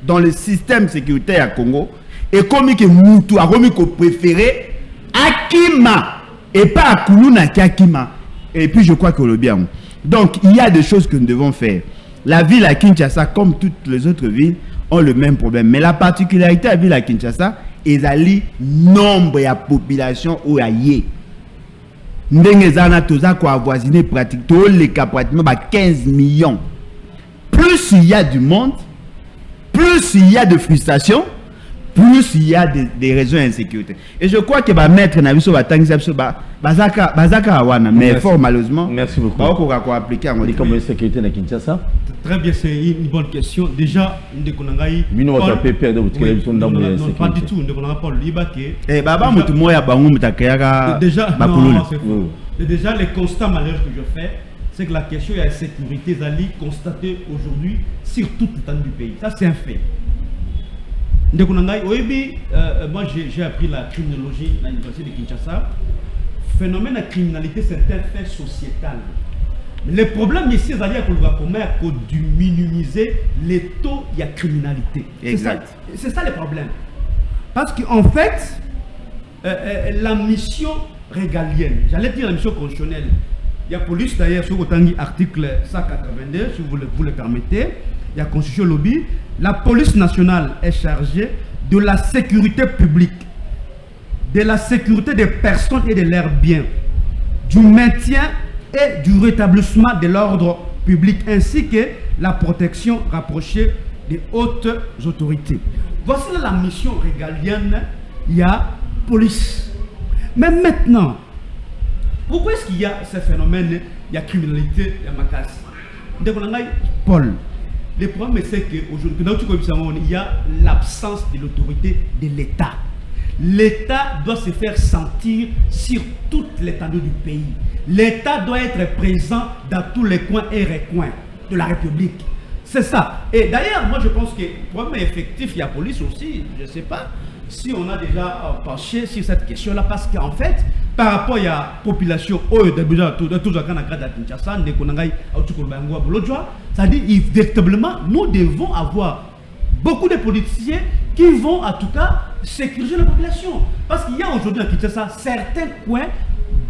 dans le système sécuritaire à Congo, et comme que Moutou a remis qu'on préféré Akima et pas Akuluna qui Akima. Et puis je crois que le bien. Donc il y a des choses que nous devons faire. La ville à Kinshasa, comme toutes les autres villes, ont le même problème. Mais la particularité de la ville à Kinshasa, est le nombre de population où il y a. Ndengezana toza ko avoisiner pratiquement les cas pratiquement 15 millions. Plus il y a du monde, plus il y a de frustration, plus il y a des raisons d'insécurité. Et je crois que va mettre na biso batangisa biso bazaka wana mais fort malheureusement. Merci beaucoup. Ba ko appliquer en comme sécurité na Kinshasa. Très bien, c'est une bonne question. Déjà, Ndekonangai. Bino va perdre de votre télévision dans le sécurité. Pas du tout, Ndekonanga Paul Libake. Baba mutu moya bangu mutakayaka. Déjà, déjà les constats malheureux que je fais, c'est que la question de la sécurité Zali constatée aujourd'hui sur toute l'étendue du pays. Ça c'est un fait. Ndekonangai, moi j'ai appris la criminologie à l'université de Kinshasa. Phénomène de criminalité, c'est un fait sociétal. Le problème ici, c'est de minimiser les taux de criminalité. Exact. C'est ça le problème. Parce qu'en fait, la mission régalienne, j'allais dire la mission constitutionnelle, il y a police d'ailleurs, sur l'article 182, si vous le permettez, il y a constitution lobby, la police nationale est chargée de la sécurité publique, de la sécurité des personnes et de leurs biens, du maintien et du rétablissement de l'ordre public ainsi que la protection rapprochée des hautes autorités. Voici la mission régalienne, il y a police. Mais maintenant, Pourquoi est-ce qu'il y a ce phénomène, il y a criminalité, il y a macasse? Paul, le problème c'est qu'aujourd'hui, il y a l'absence de l'autorité de l'État. L'État doit se faire sentir sur toute l'étendue du pays. L'État doit être présent dans tous les coins et recoins de la République. C'est ça. Et d'ailleurs, moi je pense que le problème effectif, il y a la police aussi, je ne sais pas si on a déjà penché sur cette question-là, parce qu'en fait, par rapport à la population, c'est-à-dire véritablement, nous devons avoir beaucoup de policiers qui vont en tout cas sécuriser la population. Parce qu'il y a aujourd'hui à Kinshasa certains coins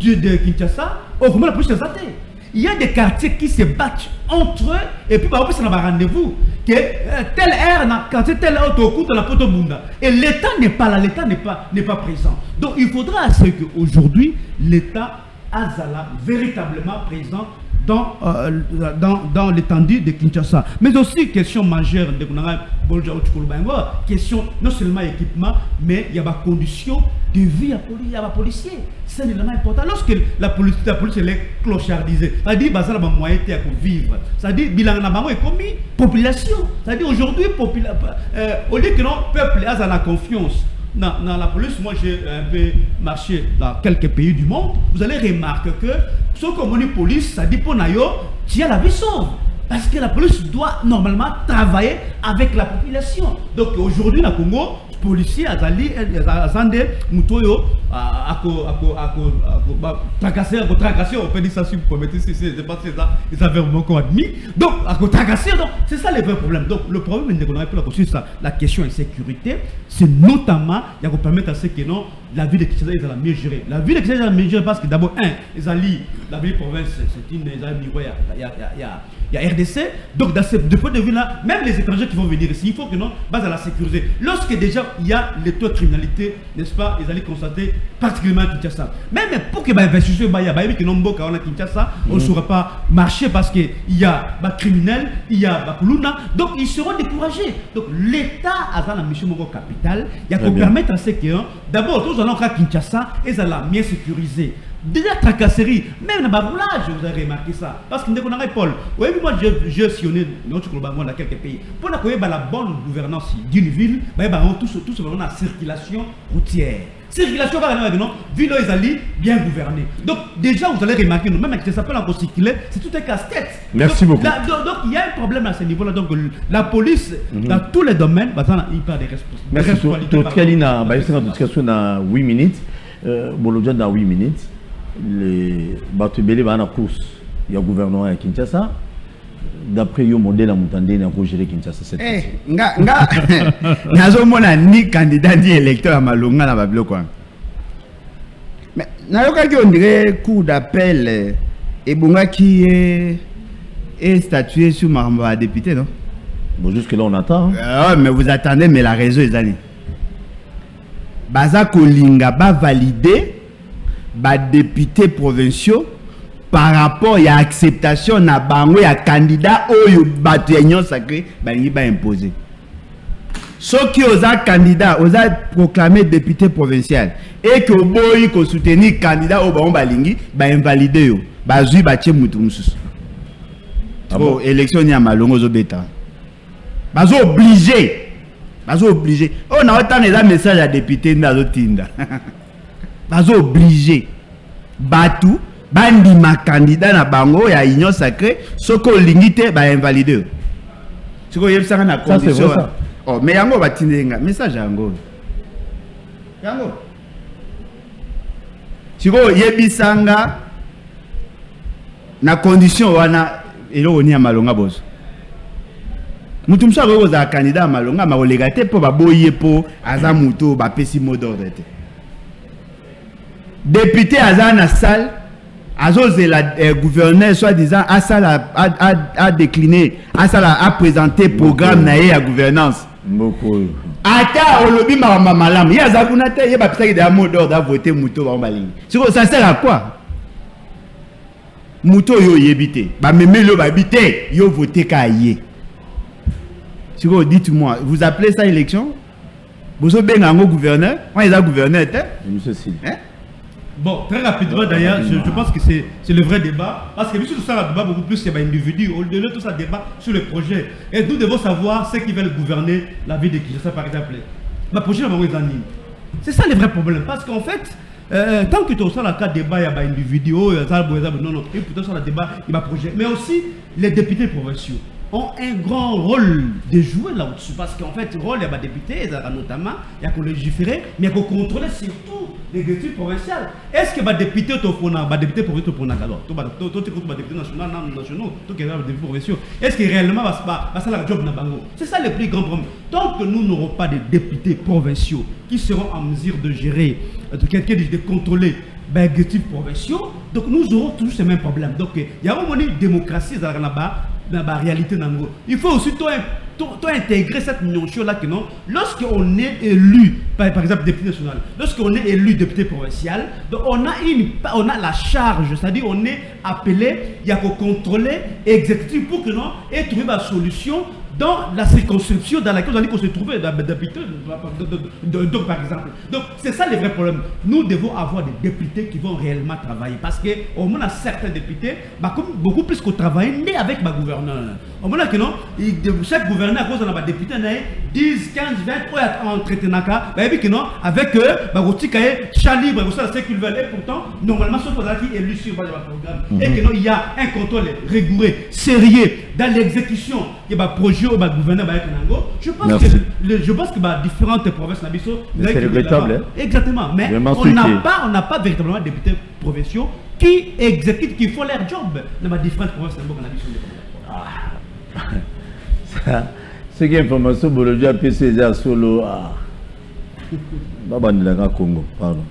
de Kinshasa, au moment de la police est athée. Il y a des quartiers qui se battent entre eux et puis ça n'a pas rendez-vous que telle aire n'a quartier tel autre au coup de la poto bunda et l'État n'est pas là, l'État n'est pas présent. Donc il faudra qu'aujourd'hui l'État azala véritablement présent dans l'étendue de Kinshasa. Mais aussi question majeure de question non seulement équipement mais il y a des conditions de vie à la policier. C'est l'élément important. Lorsque la police elle est clochardisée, c'est-à-dire que ça a moyen de vivre. C'est-à-dire que bilan est commis population. C'est-à-dire aujourd'hui au lieu que le peuple a la confiance dans la police, moi j'ai un peu marché dans quelques pays du monde, vous allez remarquer que ce qu'on dit police, ça dit pour Nayo, tu as la vie sauve. Parce que la police doit normalement travailler avec la population. Donc aujourd'hui, dans le Congo, les policiers Azande Mutoyo tracasser, on peut dire ça si vous permettez, c'est pas ça, ils avaient vraiment admis. Donc, tracasser, c'est ça le vrai problème. Donc, le problème, la question de sécurité, c'est notamment, il faut permettre à ce que non, la ville de Kinshasa est la mieux gérée. La ville de Kinshasa est la mieux gérée parce que d'abord, la ville province, c'est une niveau, il y a RDC. Donc, de point de vue-là, même les étrangers qui vont venir ici, il faut que non, base à la sécurité. Lorsque déjà il y a les taux de criminalité, n'est-ce pas, ils allaient constater particulièrement à Kinshasa. Même pour que l'investisseur on ne saura pas marcher parce qu'il y a des criminels, il y a des Kuluna, donc ils seront découragés. Donc l'État a dans la mission capitale, il y a qu'on permettre à ce que d'abord, tous allons à Kinshasa et ça la mieux sécurisé. Déjà tracasserie, même dans le roulage, vous avez remarqué ça. Parce que nous avons Paul. Oui, moi j'ai sillonné notre dans quelques pays. Pour la bonne gouvernance d'une ville, tout simplement la circulation routière. Circulation ville est bien gouvernée. Donc déjà vous allez remarquer, même que ça s'appelle encore circuler, c'est tout un casse-tête. Merci beaucoup. Donc il y a un problème à ce niveau-là. Donc la police, dans tous les domaines, il parle des responsabilités. Merci. Tout dans 8 minutes. Dans 8 minutes. Les Batubele va en course. Il y a le gouvernement à Kinshasa. D'après le modèle à Moutandé, il y a un gérer Kinshasa cette fois. Nazomona ni candidat ni électeur à Malonga na bablo quoi. Mais nayoka ki on dirait coup d'appel et bonga qui est statué sur Maramba député non? Bon jusque là on attend. Mais vous attendez mais la raison est allée. Baza Kolinga ba validé ba députés provinciaux par rapport à l'acceptation na bango ya candidat oyo batu union sacré bangi ba imposer. Ceux qui ont candidat, ont proclamé député provincial et que boy ko soutenir candidat au bango balingi ba invalider yo. Ba zui ba tie mutu mususu. Trop élection ya malongo zo beta. Ba zo obligé. On a autant les messages à député na zo tinda. Bazo obligé batu bandi ma candidat na bango ya union sacrée soko lingité ba invalidé soko yebsanga na condition oh mais yango batindenga message yango siko yebisanga na condition wana elo oni ya malonga bozo mutu msa ko za candidat malonga ma olegate po baboye po aza mutu ba pesi mot d'ordre. Député Azana Sal, la gouverneur soi-disant a décliné, a présenté programme naé à gouvernance. Beaucoup. Ata olobi malam, ya zakunate ya bapisa ki da mot d'ordre voter muto ba malingi. Ça sert à quoi? Muto yo yebité, ba memelo ba bité, yo voter ka yé. Dites-moi, vous appelez ça élection? Vous avez un gouverneur? Quand il est gouverneur, monsieur Sil. Bon, très rapidement d'ailleurs, je pense que c'est le vrai débat. Parce que tout ça, débat beaucoup plus, il y a un individu. Au-delà de tout ça, débat sur le projet. Et nous devons savoir ceux qui veulent gouverner la ville de Kinshasa, par exemple. Le projet, c'est ça le vrai problème. Parce qu'en fait, tant que tu as le cas de débat, il y a un individu, non, et pourtant, sur le débat, il y a un projet. Mais aussi, les députés provinciaux ont un grand rôle de jouer là-dessus. Parce qu'en fait, le rôle, il y a des députés, notamment, il y a qu'on légiférer, mais il y a qu'on contrôler surtout l'exécutif provincial. Est-ce que les députés provinciaux pour alors toi tu comptes les députés nationaux, toi qui es députés provinciaux, est-ce que réellement ça la job na bango? C'est ça le plus grand problème. Tant que nous n'aurons pas de députés provinciaux qui seront en mesure de gérer, de contrôler l'exécutif provinciaux, donc nous aurons toujours ces mêmes problèmes. Donc il y a vraiment une démocratie dans la réalité. Il faut aussi intégrer cette notion-là que non, lorsqu'on est élu, par exemple député national, lorsqu'on est élu député provincial, donc on a la charge, c'est-à-dire on est appelé, il y a qu'à contrôler l'exécutif pour que non, et trouver la solution dans la circonscription dans laquelle on se trouve d'habitude, donc par exemple. Donc c'est ça le vrai problème. Nous devons avoir des députés qui vont réellement travailler parce qu'au moins certains députés, comme beaucoup plus qu'on travaille, né avec ma gouverneur. Au moins que non, chaque gouverneur à cause de la député 10, 15, 20 entretenaka, que non, avec eux, champ libre, c'est ce qu'ils veulent. Et pourtant, normalement, ce qui est élu sur le programme. Et que non, il y a un contrôle rigoureux, sérieux dans l'exécution des projets au gouverneur. Je pense que différentes provinces, c'est regrettable. Exactement, mais on n'a pas véritablement de députés provinciaux qui exécutent, qui font leur job dans différentes provinces. Ce qui est information, Bologna a César solo à Congo. Pardon.